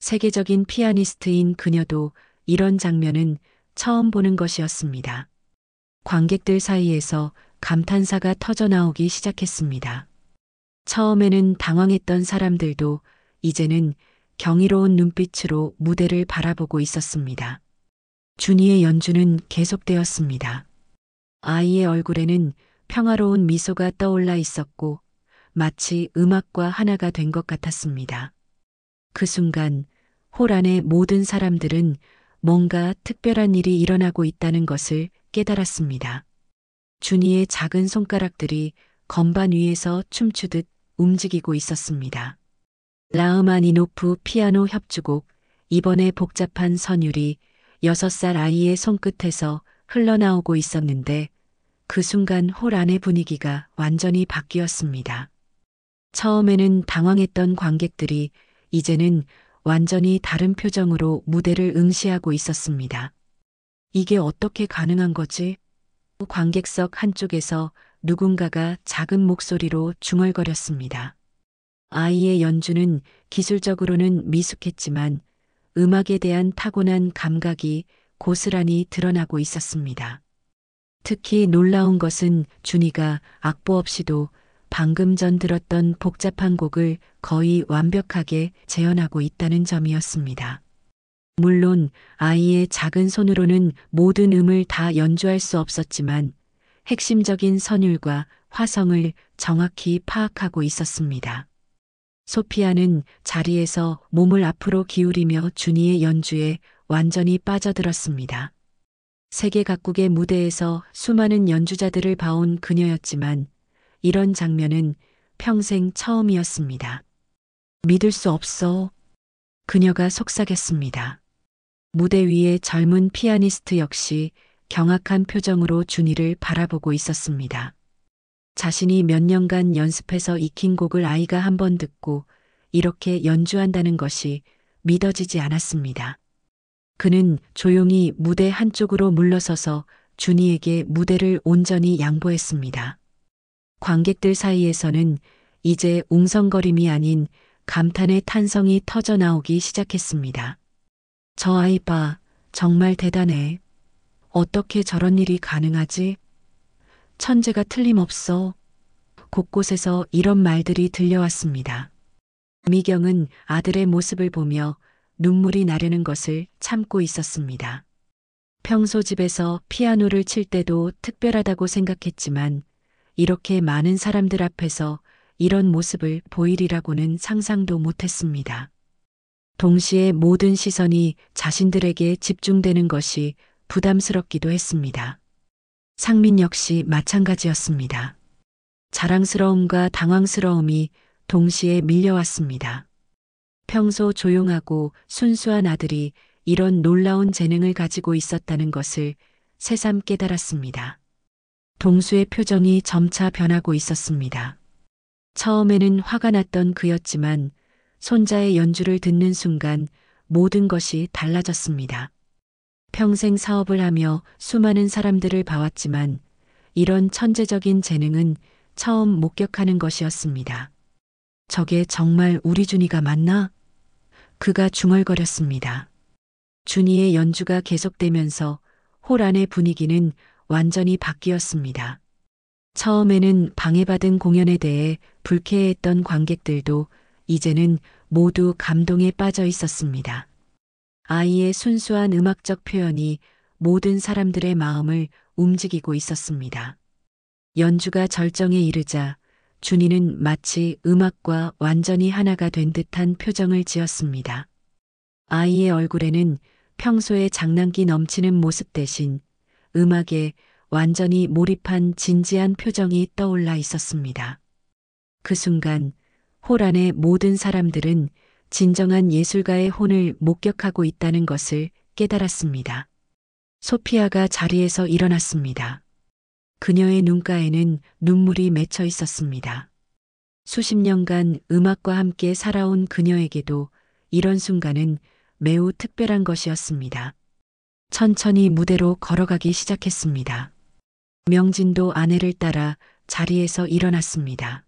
세계적인 피아니스트인 그녀도 이런 장면은 처음 보는 것이었습니다. 관객들 사이에서 감탄사가 터져나오기 시작했습니다. 처음에는 당황했던 사람들도 이제는 경이로운 눈빛으로 무대를 바라보고 있었습니다. 준이의 연주는 계속되었습니다. 아이의 얼굴에는 평화로운 미소가 떠올라 있었고 마치 음악과 하나가 된 것 같았습니다. 그 순간 홀 안의 모든 사람들은 뭔가 특별한 일이 일어나고 있다는 것을 깨달았습니다. 준이의 작은 손가락들이 건반 위에서 춤추듯 움직이고 있었습니다. 라흐마니노프 피아노 협주곡 2번의 복잡한 선율이 6살 아이의 손끝에서 흘러나오고 있었는데 그 순간 홀 안의 분위기가 완전히 바뀌었습니다. 처음에는 당황했던 관객들이 이제는 완전히 다른 표정으로 무대를 응시하고 있었습니다. 이게 어떻게 가능한 거지? 관객석 한쪽에서 누군가가 작은 목소리로 중얼거렸습니다. 아이의 연주는 기술적으로는 미숙했지만 음악에 대한 타고난 감각이 고스란히 드러나고 있었습니다. 특히 놀라운 것은 준이가 악보 없이도 방금 전 들었던 복잡한 곡을 거의 완벽하게 재현하고 있다는 점이었습니다. 물론 아이의 작은 손으로는 모든 음을 다 연주할 수 없었지만 핵심적인 선율과 화성을 정확히 파악하고 있었습니다. 소피아는 자리에서 몸을 앞으로 기울이며 준이의 연주에 완전히 빠져들었습니다. 세계 각국의 무대에서 수많은 연주자들을 봐온 그녀였지만 이런 장면은 평생 처음이었습니다. 믿을 수 없어. 그녀가 속삭였습니다. 무대 위의 젊은 피아니스트 역시 경악한 표정으로 준이를 바라보고 있었습니다. 자신이 몇 년간 연습해서 익힌 곡을 아이가 한 번 듣고 이렇게 연주한다는 것이 믿어지지 않았습니다. 그는 조용히 무대 한쪽으로 물러서서 준이에게 무대를 온전히 양보했습니다. 관객들 사이에서는 이제 웅성거림이 아닌 감탄의 탄성이 터져 나오기 시작했습니다. 저 아이 봐, 정말 대단해. 어떻게 저런 일이 가능하지? 천재가 틀림없어. 곳곳에서 이런 말들이 들려왔습니다. 미경은 아들의 모습을 보며 눈물이 나려는 것을 참고 있었습니다. 평소 집에서 피아노를 칠 때도 특별하다고 생각했지만 이렇게 많은 사람들 앞에서 이런 모습을 보이리라고는 상상도 못했습니다. 동시에 모든 시선이 자신들에게 집중되는 것이 부담스럽기도 했습니다. 상민 역시 마찬가지였습니다. 자랑스러움과 당황스러움이 동시에 밀려왔습니다. 평소 조용하고 순수한 아들이 이런 놀라운 재능을 가지고 있었다는 것을 새삼 깨달았습니다. 동수의 표정이 점차 변하고 있었습니다. 처음에는 화가 났던 그였지만 손자의 연주를 듣는 순간 모든 것이 달라졌습니다. 평생 사업을 하며 수많은 사람들을 봐왔지만 이런 천재적인 재능은 처음 목격하는 것이었습니다. 저게 정말 우리 준이가 맞나? 그가 중얼거렸습니다. 준이의 연주가 계속되면서 홀 안의 분위기는 완전히 바뀌었습니다. 처음에는 방해받은 공연에 대해 불쾌해했던 관객들도 이제는 모두 감동에 빠져 있었습니다. 아이의 순수한 음악적 표현이 모든 사람들의 마음을 움직이고 있었습니다. 연주가 절정에 이르자 준이는 마치 음악과 완전히 하나가 된 듯한 표정을 지었습니다. 아이의 얼굴에는 평소에 장난기 넘치는 모습 대신 음악에 완전히 몰입한 진지한 표정이 떠올라 있었습니다. 그 순간 홀 안의 모든 사람들은 진정한 예술가의 혼을 목격하고 있다는 것을 깨달았습니다. 소피아가 자리에서 일어났습니다. 그녀의 눈가에는 눈물이 맺혀 있었습니다. 수십 년간 음악과 함께 살아온 그녀에게도 이런 순간은 매우 특별한 것이었습니다. 천천히 무대로 걸어가기 시작했습니다. 명진도 아내를 따라 자리에서 일어났습니다.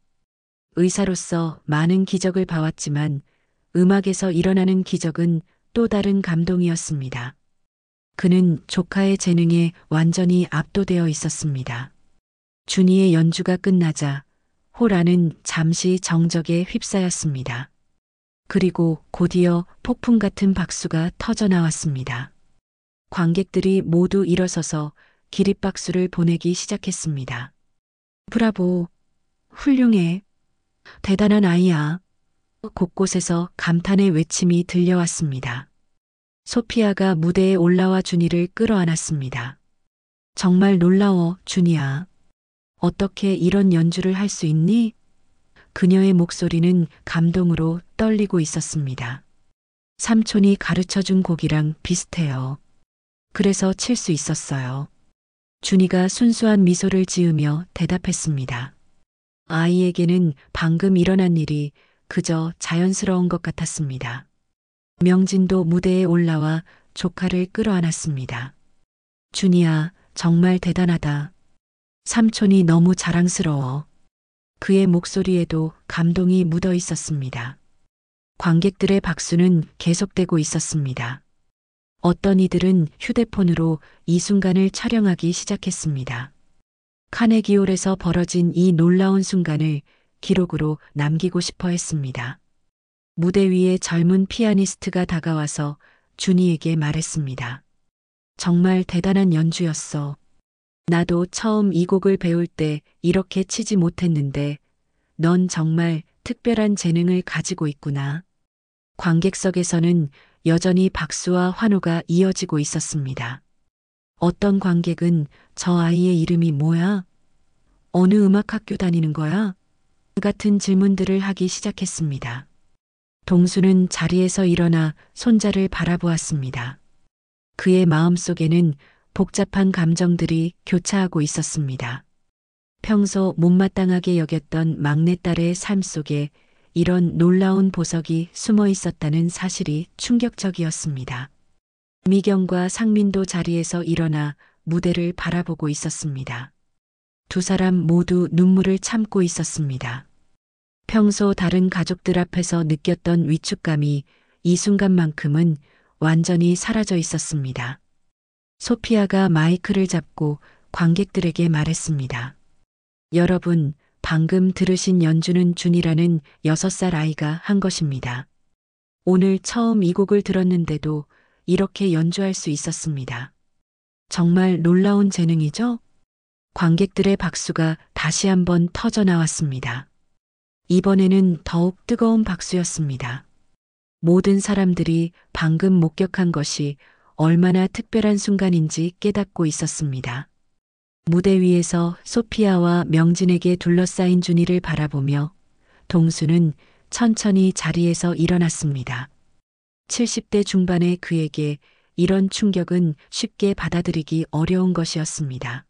의사로서 많은 기적을 봐왔지만 음악에서 일어나는 기적은 또 다른 감동이었습니다. 그는 조카의 재능에 완전히 압도되어 있었습니다. 준이의 연주가 끝나자 홀 안은 잠시 정적에 휩싸였습니다. 그리고 곧이어 폭풍 같은 박수가 터져 나왔습니다. 관객들이 모두 일어서서 기립박수를 보내기 시작했습니다. 브라보, 훌륭해, 대단한 아이야. 곳곳에서 감탄의 외침이 들려왔습니다. 소피아가 무대에 올라와 준이를 끌어안았습니다. 정말 놀라워, 준이야. 어떻게 이런 연주를 할 수 있니? 그녀의 목소리는 감동으로 떨리고 있었습니다. 삼촌이 가르쳐준 곡이랑 비슷해요. 그래서 칠 수 있었어요. 준이가 순수한 미소를 지으며 대답했습니다. 아이에게는 방금 일어난 일이 그저 자연스러운 것 같았습니다. 명진도 무대에 올라와 조카를 끌어안았습니다. 준이야, 정말 대단하다. 삼촌이 너무 자랑스러워. 그의 목소리에도 감동이 묻어 있었습니다. 관객들의 박수는 계속되고 있었습니다. 어떤 이들은 휴대폰으로 이 순간을 촬영하기 시작했습니다. 카네기홀에서 벌어진 이 놀라운 순간을 기록으로 남기고 싶어 했습니다. 무대 위에 젊은 피아니스트가 다가와서 준이에게 말했습니다. 정말 대단한 연주였어. 나도 처음 이 곡을 배울 때 이렇게 치지 못했는데 넌 정말 특별한 재능을 가지고 있구나. 관객석에서는 여전히 박수와 환호가 이어지고 있었습니다. 어떤 관객은 저 아이의 이름이 뭐야? 어느 음악학교 다니는 거야? 같은 질문들을 하기 시작했습니다. 동수는 자리에서 일어나 손자를 바라보았습니다. 그의 마음속에는 복잡한 감정들이 교차하고 있었습니다. 평소 못마땅하게 여겼던 막내딸의 삶 속에 이런 놀라운 보석이 숨어 있었다는 사실이 충격적이었습니다. 미경과 상민도 자리에서 일어나 무대를 바라보고 있었습니다. 두 사람 모두 눈물을 참고 있었습니다. 평소 다른 가족들 앞에서 느꼈던 위축감이 이 순간만큼은 완전히 사라져 있었습니다. 소피아가 마이크를 잡고 관객들에게 말했습니다. 여러분, 방금 들으신 연주는 준이라는 6살 아이가 한 것입니다. 오늘 처음 이 곡을 들었는데도 이렇게 연주할 수 있었습니다. 정말 놀라운 재능이죠? 관객들의 박수가 다시 한번 터져 나왔습니다. 이번에는 더욱 뜨거운 박수였습니다. 모든 사람들이 방금 목격한 것이 얼마나 특별한 순간인지 깨닫고 있었습니다. 무대 위에서 소피아와 명진에게 둘러싸인 준이를 바라보며 동수는 천천히 자리에서 일어났습니다. 70대 중반의 그에게 이런 충격은 쉽게 받아들이기 어려운 것이었습니다.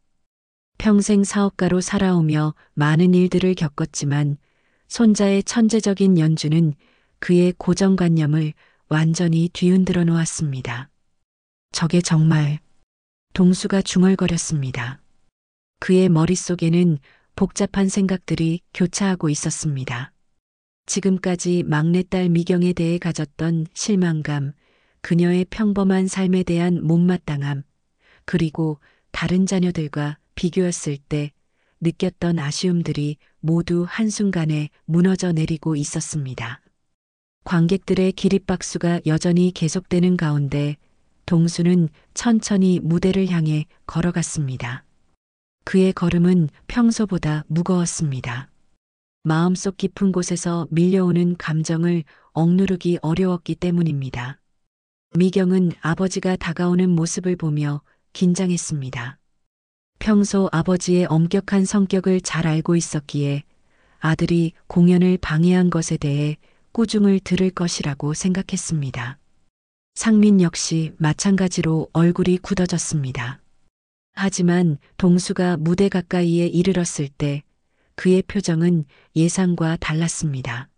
평생 사업가로 살아오며 많은 일들을 겪었지만 손자의 천재적인 연주는 그의 고정관념을 완전히 뒤흔들어 놓았습니다. 저게 정말... 동수가 중얼거렸습니다. 그의 머릿속에는 복잡한 생각들이 교차하고 있었습니다. 지금까지 막내딸 미경에 대해 가졌던 실망감, 그녀의 평범한 삶에 대한 못마땅함, 그리고 다른 자녀들과 비교했을 때 느꼈던 아쉬움들이 모두 한순간에 무너져 내리고 있었습니다. 관객들의 기립박수가 여전히 계속되는 가운데 동수는 천천히 무대를 향해 걸어갔습니다. 그의 걸음은 평소보다 무거웠습니다. 마음속 깊은 곳에서 밀려오는 감정을 억누르기 어려웠기 때문입니다. 미경은 아버지가 다가오는 모습을 보며 긴장했습니다. 평소 아버지의 엄격한 성격을 잘 알고 있었기에 아들이 공연을 방해한 것에 대해 꾸중을 들을 것이라고 생각했습니다. 상민 역시 마찬가지로 얼굴이 굳어졌습니다. 하지만 동수가 무대 가까이에 이르렀을 때 그의 표정은 예상과 달랐습니다.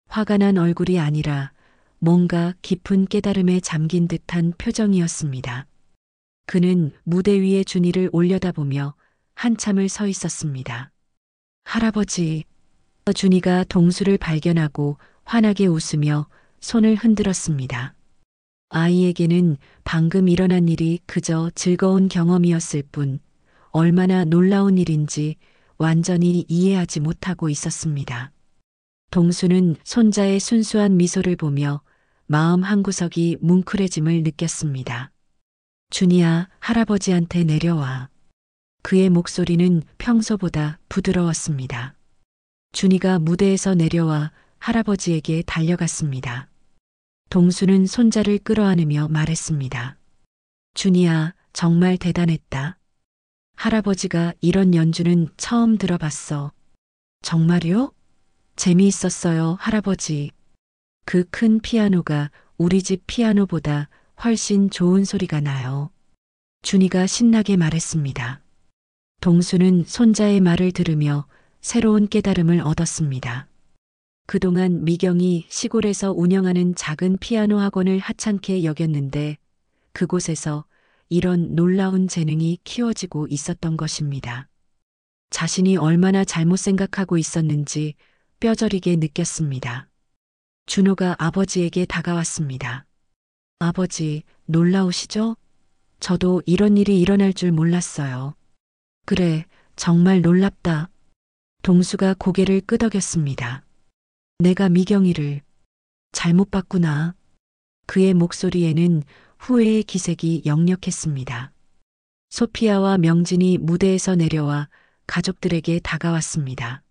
화가 난 얼굴이 아니라 뭔가 깊은 깨달음에 잠긴 듯한 표정이었습니다. 그는 무대 위에 준이를 올려다보며 한참을 서 있었습니다. 할아버지, 준이가 동수를 발견하고 환하게 웃으며 손을 흔들었습니다. 아이에게는 방금 일어난 일이 그저 즐거운 경험이었을 뿐 얼마나 놀라운 일인지 완전히 이해하지 못하고 있었습니다. 동수는 손자의 순수한 미소를 보며 마음 한구석이 뭉클해짐을 느꼈습니다. 준이야, 할아버지한테 내려와. 그의 목소리는 평소보다 부드러웠습니다. 준이가 무대에서 내려와 할아버지에게 달려갔습니다. 동수는 손자를 끌어안으며 말했습니다. 준이야, 정말 대단했다. 할아버지가 이런 연주는 처음 들어봤어. 정말요? 재미있었어요, 할아버지. 그 큰 피아노가 우리 집 피아노보다 훨씬 좋은 소리가 나요. 준이가 신나게 말했습니다. 동수는 손자의 말을 들으며 새로운 깨달음을 얻었습니다. 그동안 미경이 시골에서 운영하는 작은 피아노 학원을 하찮게 여겼는데 그곳에서 이런 놀라운 재능이 키워지고 있었던 것입니다. 자신이 얼마나 잘못 생각하고 있었는지 뼈저리게 느꼈습니다. 준호가 아버지에게 다가왔습니다. 아버지, 놀라우시죠? 저도 이런 일이 일어날 줄 몰랐어요. 그래, 정말 놀랍다. 동수가 고개를 끄덕였습니다. 내가 미경이를 잘못 봤구나. 그의 목소리에는 후회의 기색이 역력했습니다. 소피아와 명진이 무대에서 내려와 가족들에게 다가왔습니다.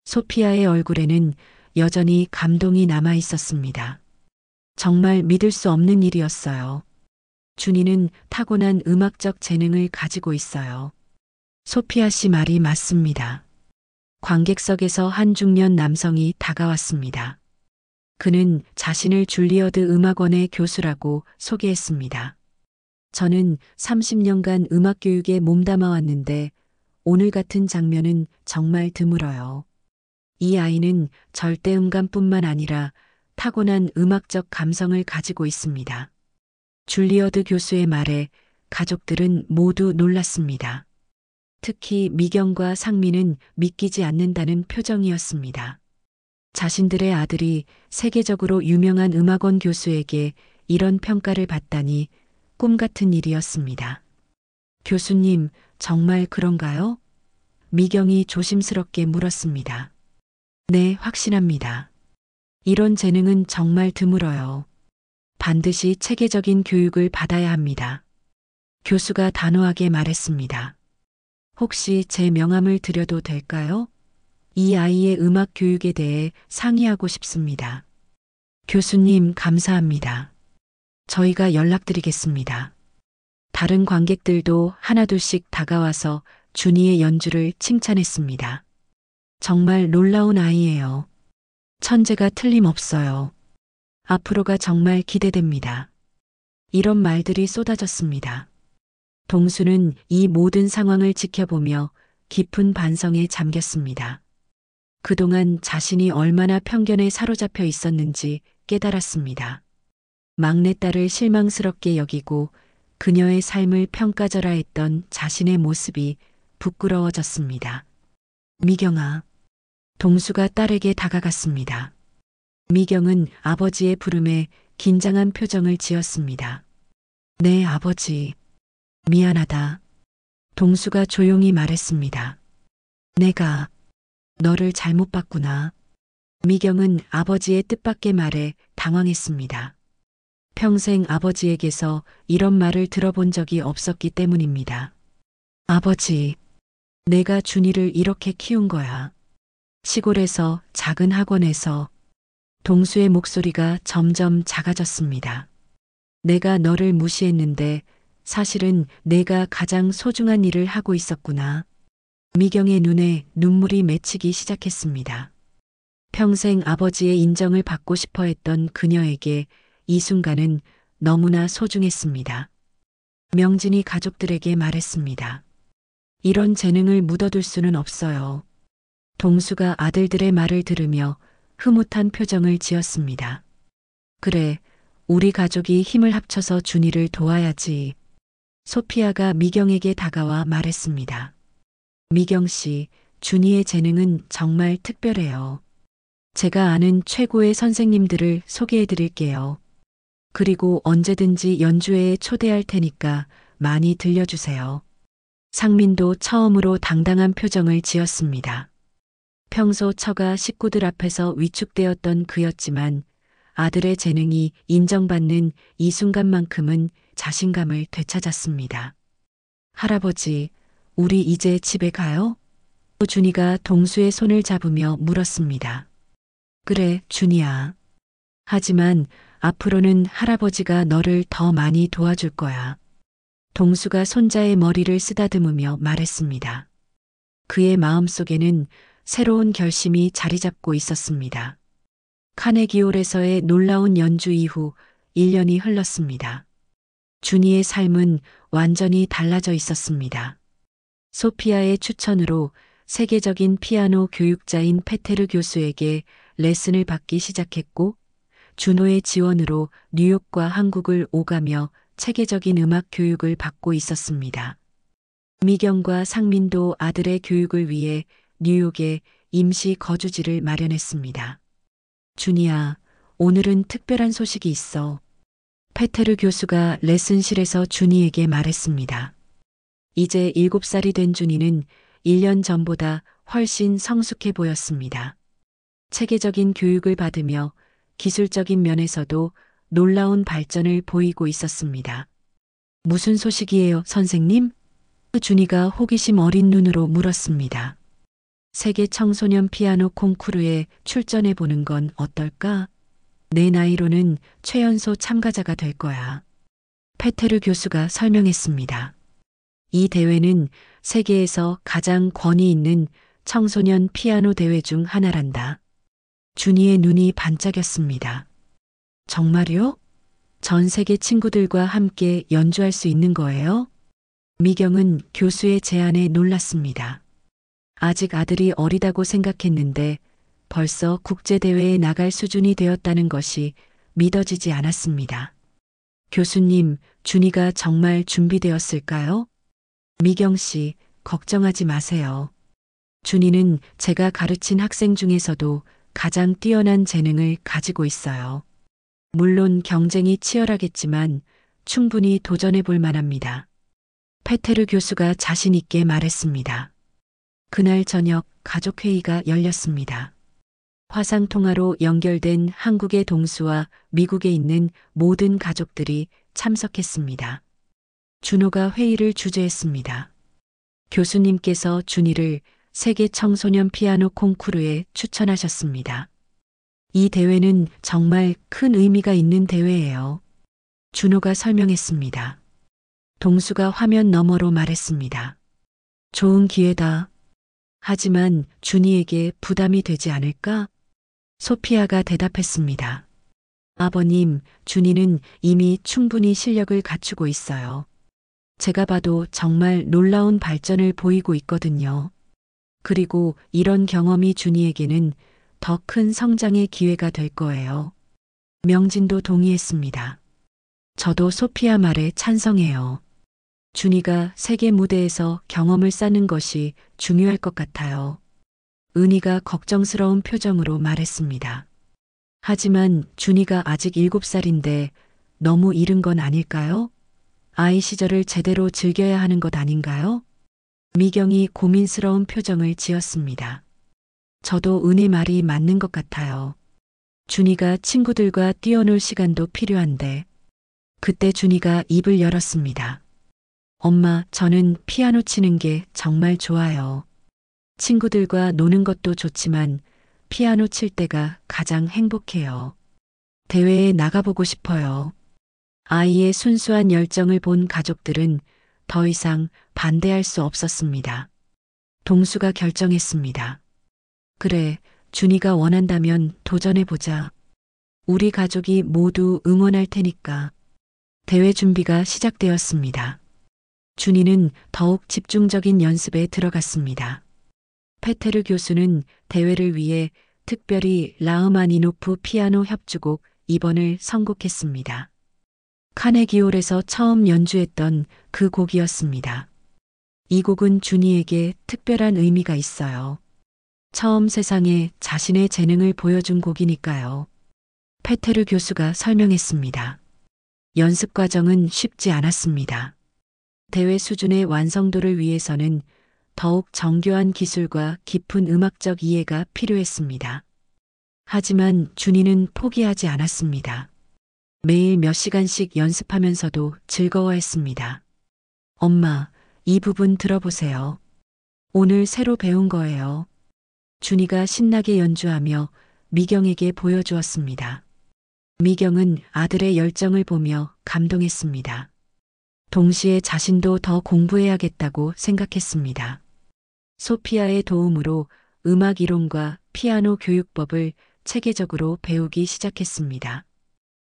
소피아의 얼굴에는 여전히 감동이 남아 있었습니다. 정말 믿을 수 없는 일이었어요. 준이는 타고난 음악적 재능을 가지고 있어요. 소피아 씨 말이 맞습니다. 관객석에서 한 중년 남성이 다가왔습니다. 그는 자신을 줄리어드 음악원의 교수라고 소개했습니다. 저는 30년간 음악 교육에 몸담아 왔는데 오늘 같은 장면은 정말 드물어요. 이 아이는 절대음감뿐만 아니라 타고난 음악적 감성을 가지고 있습니다. 줄리어드 교수의 말에 가족들은 모두 놀랐습니다. 특히 미경과 상민은 믿기지 않는다는 표정이었습니다. 자신들의 아들이 세계적으로 유명한 음악원 교수에게 이런 평가를 받다니 꿈 같은 일이었습니다. 교수님, 정말 그런가요? 미경이 조심스럽게 물었습니다. 네, 확신합니다. 이런 재능은 정말 드물어요. 반드시 체계적인 교육을 받아야 합니다. 교수가 단호하게 말했습니다. 혹시 제 명함을 드려도 될까요? 이 아이의 음악 교육에 대해 상의하고 싶습니다. 교수님, 감사합니다. 저희가 연락드리겠습니다. 다른 관객들도 하나둘씩 다가와서 준이의 연주를 칭찬했습니다. 정말 놀라운 아이예요. 천재가 틀림없어요. 앞으로가 정말 기대됩니다. 이런 말들이 쏟아졌습니다. 동수는 이 모든 상황을 지켜보며 깊은 반성에 잠겼습니다. 그동안 자신이 얼마나 편견에 사로잡혀 있었는지 깨달았습니다. 막내딸을 실망스럽게 여기고 그녀의 삶을 평가절하 했던 자신의 모습이 부끄러워졌습니다. 미경아. 동수가 딸에게 다가갔습니다. 미경은 아버지의 부름에 긴장한 표정을 지었습니다. 네, 아버지. 미안하다. 동수가 조용히 말했습니다. 내가 너를 잘못 봤구나. 미경은 아버지의 뜻밖의 말에 당황했습니다. 평생 아버지에게서 이런 말을 들어본 적이 없었기 때문입니다. 아버지, 내가 준이를 이렇게 키운 거야. 시골에서 작은 학원에서. 동수의 목소리가 점점 작아졌습니다. 내가 너를 무시했는데 사실은 내가 가장 소중한 일을 하고 있었구나. 미경의 눈에 눈물이 맺히기 시작했습니다. 평생 아버지의 인정을 받고 싶어 했던 그녀에게 이 순간은 너무나 소중했습니다. 명진이 가족들에게 말했습니다. 이런 재능을 묻어둘 수는 없어요. 동수가 아들들의 말을 들으며 흐뭇한 표정을 지었습니다. 그래, 우리 가족이 힘을 합쳐서 준이를 도와야지. 소피아가 미경에게 다가와 말했습니다. 미경 씨, 준이의 재능은 정말 특별해요. 제가 아는 최고의 선생님들을 소개해 드릴게요. 그리고 언제든지 연주회에 초대할 테니까 많이 들려주세요. 상민도 처음으로 당당한 표정을 지었습니다. 평소 처가 식구들 앞에서 위축되었던 그였지만 아들의 재능이 인정받는 이 순간만큼은 자신감을 되찾았습니다. 할아버지, 우리 이제 집에 가요? 준이가 동수의 손을 잡으며 물었습니다. 그래, 준이야. 하지만 앞으로는 할아버지가 너를 더 많이 도와줄 거야. 동수가 손자의 머리를 쓰다듬으며 말했습니다. 그의 마음속에는 새로운 결심이 자리 잡고 있었습니다. 카네기홀에서의 놀라운 연주 이후 1년이 흘렀습니다. 준이의 삶은 완전히 달라져 있었습니다. 소피아의 추천으로 세계적인 피아노 교육자인 페테르 교수에게 레슨을 받기 시작했고, 준호의 지원으로 뉴욕과 한국을 오가며 체계적인 음악 교육을 받고 있었습니다. 미경과 상민도 아들의 교육을 위해 뉴욕에 임시 거주지를 마련했습니다. 준이야, 오늘은 특별한 소식이 있어. 페테르 교수가 레슨실에서 준이에게 말했습니다. 이제 7살이 된 준이는 1년 전보다 훨씬 성숙해 보였습니다. 체계적인 교육을 받으며 기술적인 면에서도 놀라운 발전을 보이고 있었습니다. 무슨 소식이에요, 선생님? 준이가 호기심 어린 눈으로 물었습니다. 세계 청소년 피아노 콩쿠르에 출전해 보는 건 어떨까? 내 나이로는 최연소 참가자가 될 거야. 페테르 교수가 설명했습니다. 이 대회는 세계에서 가장 권위 있는 청소년 피아노 대회 중 하나란다. 준이의 눈이 반짝였습니다. 정말요? 전 세계 친구들과 함께 연주할 수 있는 거예요? 미경은 교수의 제안에 놀랐습니다. 아직 아들이 어리다고 생각했는데 벌써 국제대회에 나갈 수준이 되었다는 것이 믿어지지 않았습니다. 교수님, 준이가 정말 준비되었을까요? 미경 씨, 걱정하지 마세요. 준이는 제가 가르친 학생 중에서도 가장 뛰어난 재능을 가지고 있어요. 물론 경쟁이 치열하겠지만 충분히 도전해 볼 만합니다. 페테르 교수가 자신 있게 말했습니다. 그날 저녁 가족회의가 열렸습니다. 화상통화로 연결된 한국의 동수와 미국에 있는 모든 가족들이 참석했습니다. 준호가 회의를 주재했습니다. 교수님께서 준이를 세계 청소년 피아노 콩쿠르에 추천하셨습니다. 이 대회는 정말 큰 의미가 있는 대회예요. 준호가 설명했습니다. 동수가 화면 너머로 말했습니다. 좋은 기회다. 하지만 준이에게 부담이 되지 않을까? 소피아가 대답했습니다. 아버님, 준이는 이미 충분히 실력을 갖추고 있어요. 제가 봐도 정말 놀라운 발전을 보이고 있거든요. 그리고 이런 경험이 준이에게는 더 큰 성장의 기회가 될 거예요. 명진도 동의했습니다. 저도 소피아 말에 찬성해요. 준이가 세계 무대에서 경험을 쌓는 것이 중요할 것 같아요. 은희가 걱정스러운 표정으로 말했습니다. 하지만 준이가 아직 7살인데 너무 이른 건 아닐까요? 아이 시절을 제대로 즐겨야 하는 것 아닌가요? 미경이 고민스러운 표정을 지었습니다. 저도 은희 말이 맞는 것 같아요. 준이가 친구들과 뛰어놀 시간도 필요한데. 그때 준이가 입을 열었습니다. 엄마, 저는 피아노 치는 게 정말 좋아요. 친구들과 노는 것도 좋지만 피아노 칠 때가 가장 행복해요. 대회에 나가보고 싶어요. 아이의 순수한 열정을 본 가족들은 더 이상 반대할 수 없었습니다. 동수가 결정했습니다. 그래, 준이가 원한다면 도전해보자. 우리 가족이 모두 응원할 테니까. 대회 준비가 시작되었습니다. 준이는 더욱 집중적인 연습에 들어갔습니다. 페테르 교수는 대회를 위해 특별히 라흐마니노프 피아노 협주곡 2번을 선곡했습니다. 카네기홀에서 처음 연주했던 그 곡이었습니다. 이 곡은 준이에게 특별한 의미가 있어요. 처음 세상에 자신의 재능을 보여준 곡이니까요. 페테르 교수가 설명했습니다. 연습 과정은 쉽지 않았습니다. 대회 수준의 완성도를 위해서는 더욱 정교한 기술과 깊은 음악적 이해가 필요했습니다. 하지만 준이는 포기하지 않았습니다. 매일 몇 시간씩 연습하면서도 즐거워했습니다. 엄마, 이 부분 들어보세요. 오늘 새로 배운 거예요. 준이가 신나게 연주하며 미경에게 보여주었습니다. 미경은 아들의 열정을 보며 감동했습니다. 동시에 자신도 더 공부해야겠다고 생각했습니다. 소피아의 도움으로 음악 이론과 피아노 교육법을 체계적으로 배우기 시작했습니다.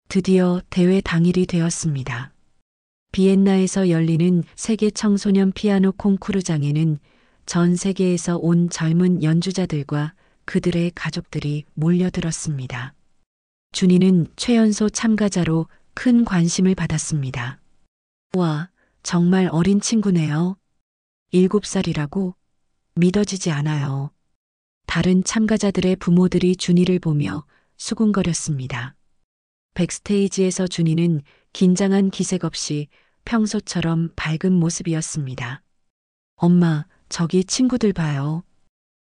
드디어 대회 당일이 되었습니다. 비엔나에서 열리는 세계 청소년 피아노 콩쿠르장에는 전 세계에서 온 젊은 연주자들과 그들의 가족들이 몰려들었습니다. 준이는 최연소 참가자로 큰 관심을 받았습니다. 와, 정말 어린 친구네요. 7살이라고? 믿어지지 않아요. 다른 참가자들의 부모들이 준이를 보며 수군거렸습니다. 백스테이지에서 준이는 긴장한 기색 없이 평소처럼 밝은 모습이었습니다. 엄마, 저기 친구들 봐요.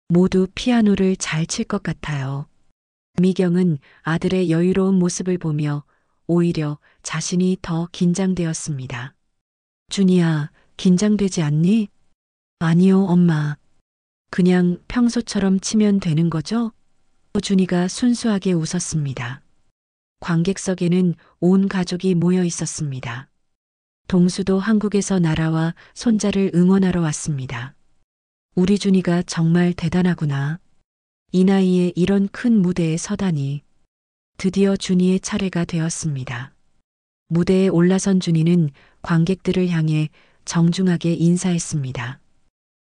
모두 피아노를 잘 칠 것 같아요. 미경은 아들의 여유로운 모습을 보며 오히려 자신이 더 긴장되었습니다. 준이야, 긴장되지 않니? 아니요, 엄마. 그냥 평소처럼 치면 되는 거죠? 준이가 순수하게 웃었습니다. 관객석에는 온 가족이 모여 있었습니다. 동수도 한국에서 날아와 손자를 응원하러 왔습니다. 우리 준이가 정말 대단하구나. 이 나이에 이런 큰 무대에 서다니. 드디어 준이의 차례가 되었습니다. 무대에 올라선 준이는 관객들을 향해 정중하게 인사했습니다.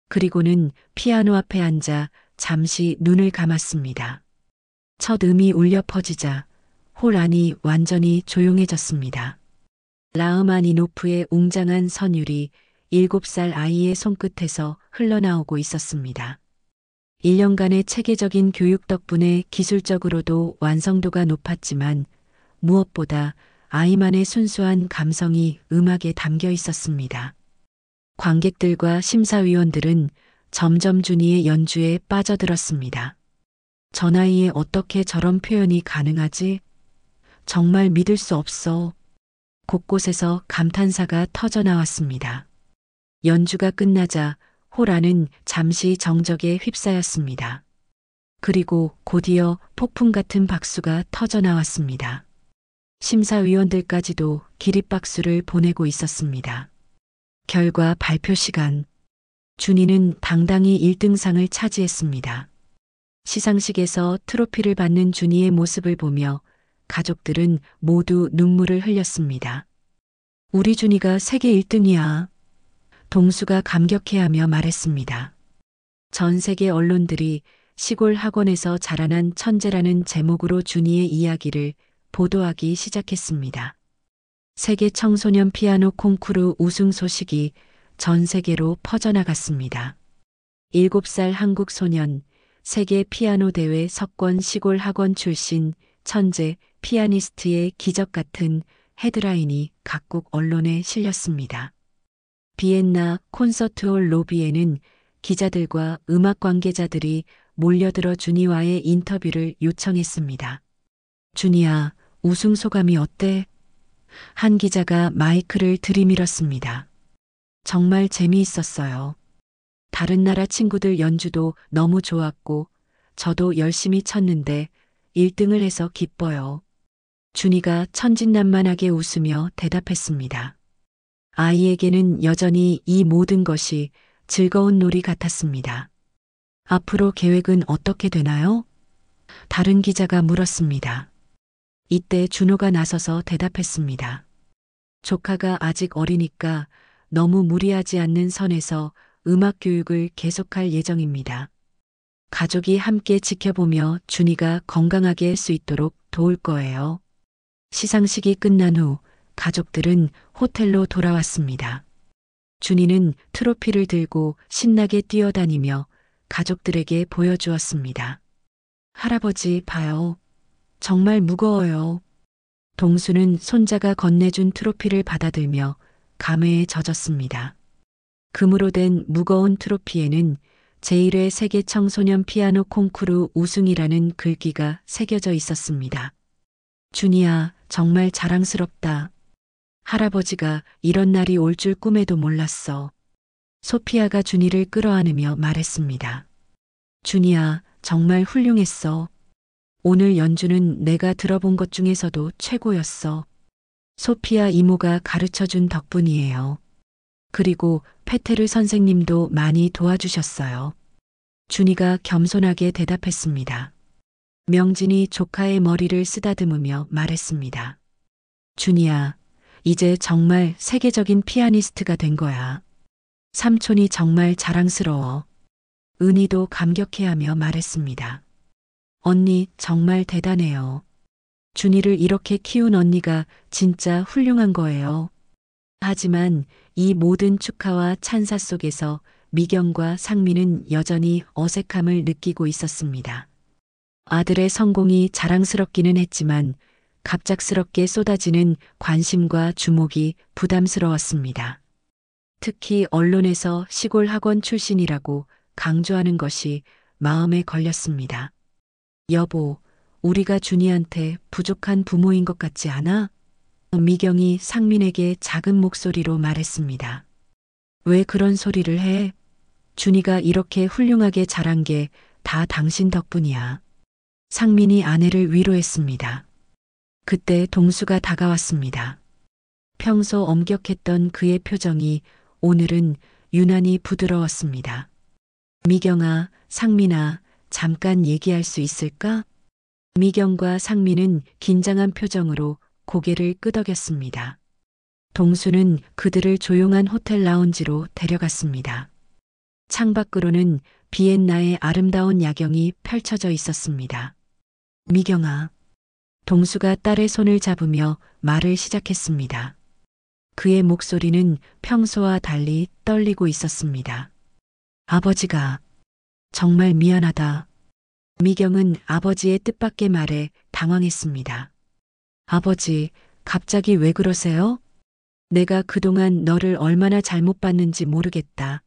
그리고는 피아노 앞에 앉아 잠시 눈을 감았습니다. 첫 음이 울려 퍼지자 홀 안이 완전히 조용해졌습니다. 라흐마니노프의 웅장한 선율이 7살 아이의 손끝에서 흘러나오고 있었습니다. 1년간의 체계적인 교육 덕분에 기술적으로도 완성도가 높았지만 무엇보다 아이만의 순수한 감성이 음악에 담겨 있었습니다. 관객들과 심사위원들은 점점 준이의 연주에 빠져들었습니다. 저 나이에 어떻게 저런 표현이 가능하지? 정말 믿을 수 없어. 곳곳에서 감탄사가 터져 나왔습니다. 연주가 끝나자 홀 안은 잠시 정적에 휩싸였습니다. 그리고 곧이어 폭풍 같은 박수가 터져 나왔습니다. 심사위원들까지도 기립박수를 보내고 있었습니다. 결과 발표 시간. 준이는 당당히 1등상을 차지했습니다. 시상식에서 트로피를 받는 준이의 모습을 보며 가족들은 모두 눈물을 흘렸습니다. 우리 준이가 세계 1등이야. 동수가 감격해하며 말했습니다. 전 세계 언론들이 시골 학원에서 자라난 천재라는 제목으로 준이의 이야기를 보도하기 시작했습니다. 세계 청소년 피아노 콩쿠르 우승 소식이 전 세계로 퍼져나갔습니다. 7살 한국 소년, 세계 피아노 대회 석권 시골 학원 출신 천재 피아니스트의 기적 같은 헤드라인이 각국 언론에 실렸습니다. 비엔나 콘서트홀 로비에는 기자들과 음악 관계자들이 몰려들어 준이와의 인터뷰를 요청했습니다. 준이야, 우승 소감이 어때? 한 기자가 마이크를 들이밀었습니다. 정말 재미있었어요. 다른 나라 친구들 연주도 너무 좋았고 저도 열심히 쳤는데 1등을 해서 기뻐요. 준이가 천진난만하게 웃으며 대답했습니다. 아이에게는 여전히 이 모든 것이 즐거운 놀이 같았습니다. 앞으로 계획은 어떻게 되나요? 다른 기자가 물었습니다. 이때 준호가 나서서 대답했습니다. 조카가 아직 어리니까 너무 무리하지 않는 선에서 음악 교육을 계속할 예정입니다. 가족이 함께 지켜보며 준이가 건강하게 할 수 있도록 도울 거예요. 시상식이 끝난 후 가족들은 호텔로 돌아왔습니다. 준이는 트로피를 들고 신나게 뛰어다니며 가족들에게 보여주었습니다. 할아버지 봐요. 정말 무거워요. 동수는 손자가 건네준 트로피를 받아들며 감회에 젖었습니다. 금으로 된 무거운 트로피에는 제1회 세계 청소년 피아노 콩쿠르 우승이라는 글귀가 새겨져 있었습니다. 준이야, 정말 자랑스럽다. 할아버지가 이런 날이 올 줄 꿈에도 몰랐어. 소피아가 준이를 끌어안으며 말했습니다. 준이야, 정말 훌륭했어. 오늘 연주는 내가 들어본 것 중에서도 최고였어. 소피아 이모가 가르쳐준 덕분이에요. 그리고 페테르 선생님도 많이 도와주셨어요. 준이가 겸손하게 대답했습니다. 명진이 조카의 머리를 쓰다듬으며 말했습니다. 준이야, 이제 정말 세계적인 피아니스트가 된 거야. 삼촌이 정말 자랑스러워. 은희도 감격해하며 말했습니다. 언니 정말 대단해요. 준이를 이렇게 키운 언니가 진짜 훌륭한 거예요. 하지만 이 모든 축하와 찬사 속에서 미경과 상민은 여전히 어색함을 느끼고 있었습니다. 아들의 성공이 자랑스럽기는 했지만 갑작스럽게 쏟아지는 관심과 주목이 부담스러웠습니다. 특히 언론에서 시골 학원 출신이라고 강조하는 것이 마음에 걸렸습니다. 여보, 우리가 준이한테 부족한 부모인 것 같지 않아? 미경이 상민에게 작은 목소리로 말했습니다. 왜 그런 소리를 해? 준이가 이렇게 훌륭하게 자란 게 다 당신 덕분이야. 상민이 아내를 위로했습니다. 그때 동수가 다가왔습니다. 평소 엄격했던 그의 표정이 오늘은 유난히 부드러웠습니다. 미경아, 상민아, 잠깐 얘기할 수 있을까? 미경과 상민은 긴장한 표정으로 고개를 끄덕였습니다. 동수는 그들을 조용한 호텔 라운지로 데려갔습니다. 창밖으로는 비엔나의 아름다운 야경이 펼쳐져 있었습니다. 미경아. 동수가 딸의 손을 잡으며 말을 시작했습니다. 그의 목소리는 평소와 달리 떨리고 있었습니다. 아버지가 정말 미안하다. 미경은 아버지의 뜻밖의 말에 당황했습니다. 아버지, 갑자기 왜 그러세요? 내가 그동안 너를 얼마나 잘못 봤는지 모르겠다.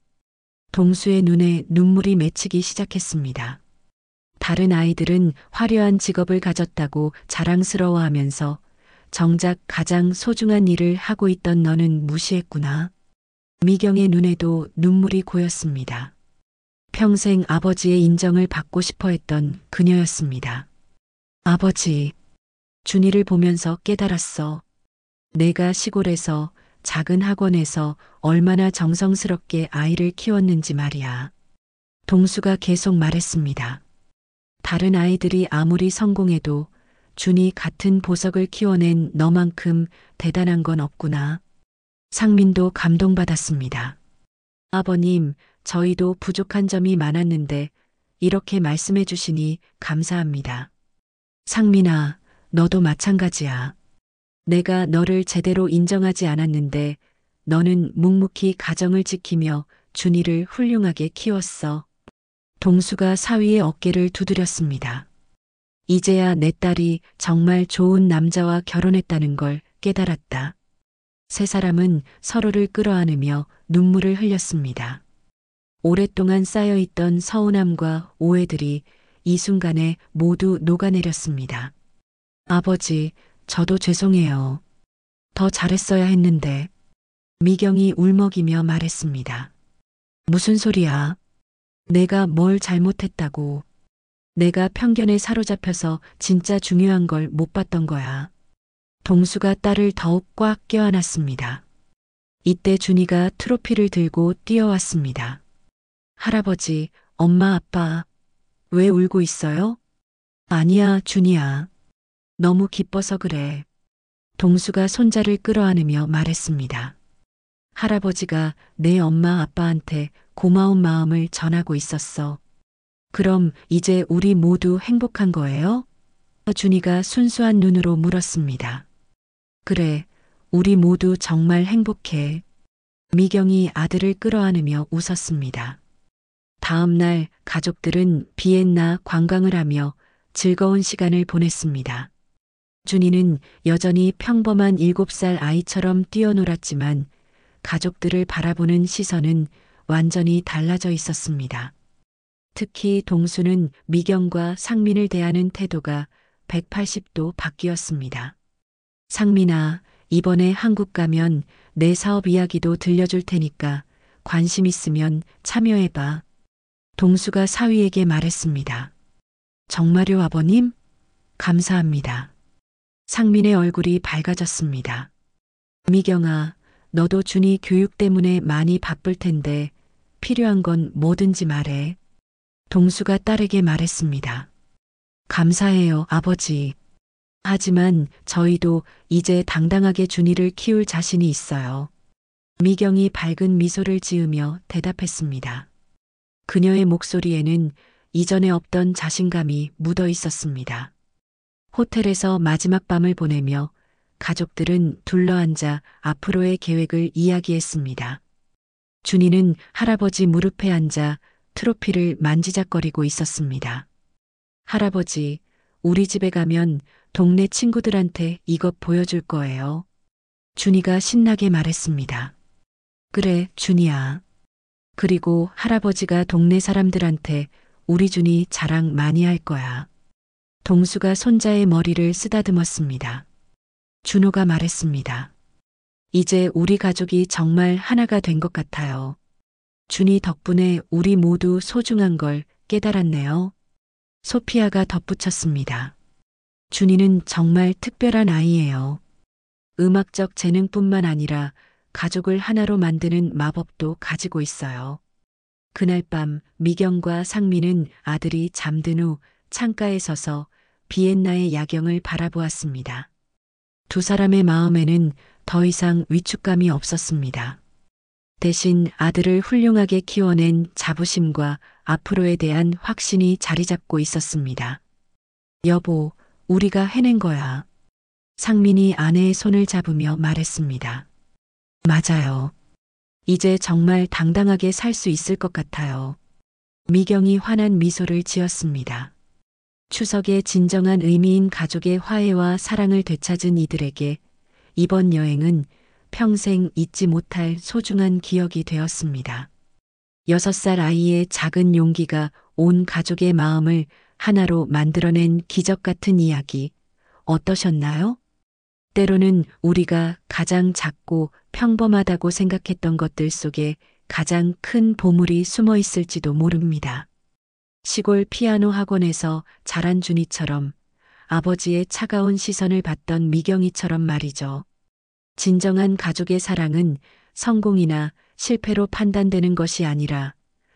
동수의 눈에 눈물이 맺히기 시작했습니다. 다른 아이들은 화려한 직업을 가졌다고 자랑스러워하면서 정작 가장 소중한 일을 하고 있던 너는 무시했구나. 미경의 눈에도 눈물이 고였습니다. 평생 아버지의 인정을 받고 싶어 했던 그녀였습니다. 아버지, 준이를 보면서 깨달았어. 내가 시골에서 작은 학원에서 얼마나 정성스럽게 아이를 키웠는지 말이야. 동수가 계속 말했습니다. 다른 아이들이 아무리 성공해도 준이 같은 보석을 키워낸 너만큼 대단한 건 없구나. 상민도 감동받았습니다. 아버님, 저희도 부족한 점이 많았는데 이렇게 말씀해 주시니 감사합니다. 상민아, 너도 마찬가지야. 내가 너를 제대로 인정하지 않았는데 너는 묵묵히 가정을 지키며 준이를 훌륭하게 키웠어. 동수가 사위의 어깨를 두드렸습니다. 이제야 내 딸이 정말 좋은 남자와 결혼했다는 걸 깨달았다. 세 사람은 서로를 끌어안으며 눈물을 흘렸습니다. 오랫동안 쌓여있던 서운함과 오해들이 이 순간에 모두 녹아내렸습니다. 아버지, 저도 죄송해요. 더 잘했어야 했는데. 미경이 울먹이며 말했습니다. 무슨 소리야? 내가 뭘 잘못했다고. 내가 편견에 사로잡혀서 진짜 중요한 걸 못 봤던 거야. 동수가 딸을 더욱 꽉 껴안았습니다. 이때 준이가 트로피를 들고 뛰어왔습니다. 할아버지, 엄마, 아빠, 왜 울고 있어요? 아니야, 준이야. 너무 기뻐서 그래. 동수가 손자를 끌어안으며 말했습니다. 할아버지가 내 엄마 아빠한테 고마운 마음을 전하고 있었어. 그럼 이제 우리 모두 행복한 거예요? 준이가 순수한 눈으로 물었습니다. 그래, 우리 모두 정말 행복해. 미경이 아들을 끌어안으며 웃었습니다. 다음 날 가족들은 비엔나 관광을 하며 즐거운 시간을 보냈습니다. 준이는 여전히 평범한 7살 아이처럼 뛰어놀았지만 가족들을 바라보는 시선은 완전히 달라져 있었습니다. 특히 동수는 미경과 상민을 대하는 태도가 180도 바뀌었습니다. 상민아, 이번에 한국 가면 내 사업 이야기도 들려줄 테니까 관심 있으면 참여해봐. 동수가 사위에게 말했습니다. 정말요, 아버님? 감사합니다. 상민의 얼굴이 밝아졌습니다. 미경아, 너도 준이 교육 때문에 많이 바쁠 텐데 필요한 건 뭐든지 말해. 동수가 딸에게 말했습니다. 감사해요, 아버지. 하지만 저희도 이제 당당하게 준이를 키울 자신이 있어요. 미경이 밝은 미소를 지으며 대답했습니다. 그녀의 목소리에는 이전에 없던 자신감이 묻어 있었습니다. 호텔에서 마지막 밤을 보내며 가족들은 둘러앉아 앞으로의 계획을 이야기했습니다. 준이는 할아버지 무릎에 앉아 트로피를 만지작거리고 있었습니다. 할아버지, 우리 집에 가면 동네 친구들한테 이것 보여줄 거예요. 준이가 신나게 말했습니다. 그래, 준이야. 그리고 할아버지가 동네 사람들한테 우리 준이 자랑 많이 할 거야. 동수가 손자의 머리를 쓰다듬었습니다. 준호가 말했습니다. 이제 우리 가족이 정말 하나가 된 것 같아요. 준이 덕분에 우리 모두 소중한 걸 깨달았네요. 소피아가 덧붙였습니다. 준이는 정말 특별한 아이예요. 음악적 재능뿐만 아니라 가족을 하나로 만드는 마법도 가지고 있어요. 그날 밤 미경과 상민은 아들이 잠든 후 창가에 서서 비엔나의 야경을 바라보았습니다. 두 사람의 마음에는 더 이상 위축감이 없었습니다. 대신 아들을 훌륭하게 키워낸 자부심과 앞으로에 대한 확신이 자리 잡고 있었습니다. 여보, 우리가 해낸 거야. 상민이 아내의 손을 잡으며 말했습니다. 맞아요. 이제 정말 당당하게 살 수 있을 것 같아요. 미경이 환한 미소를 지었습니다. 추석의 진정한 의미인 가족의 화해와 사랑을 되찾은 이들에게 이번 여행은 평생 잊지 못할 소중한 기억이 되었습니다. 6살 아이의 작은 용기가 온 가족의 마음을 하나로 만들어낸 기적 같은 이야기 어떠셨나요? 때로는 우리가 가장 작고 평범하다고 생각했던 것들 속에 가장 큰 보물이 숨어 있을지도 모릅니다. 시골 피아노 학원에서 자란 준이처럼 아버지의 차가운 시선을 받던 미경이처럼 말이죠. 진정한 가족의 사랑은 성공이나 실패로 판단되는 것이 아니라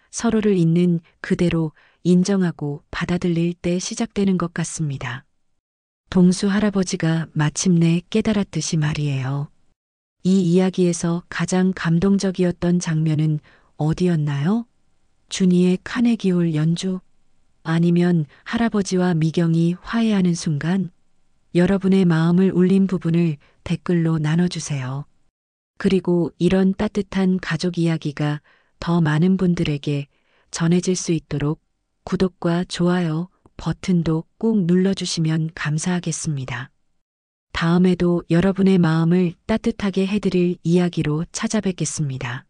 서로를 있는 그대로 인정하고 받아들일 때 시작되는 것 같습니다. 동수 할아버지가 마침내 깨달았듯이 말이에요. 이 이야기에서 가장 감동적이었던 장면은 어디였나요? 준이의 카네기홀 연주? 아니면 할아버지와 미경이 화해하는 순간? 여러분의 마음을 울린 부분을 댓글로 나눠주세요. 그리고 이런 따뜻한 가족 이야기가 더 많은 분들에게 전해질 수 있도록 구독과 좋아요 버튼도 꼭 눌러주시면 감사하겠습니다. 다음에도 여러분의 마음을 따뜻하게 해드릴 이야기로 찾아뵙겠습니다.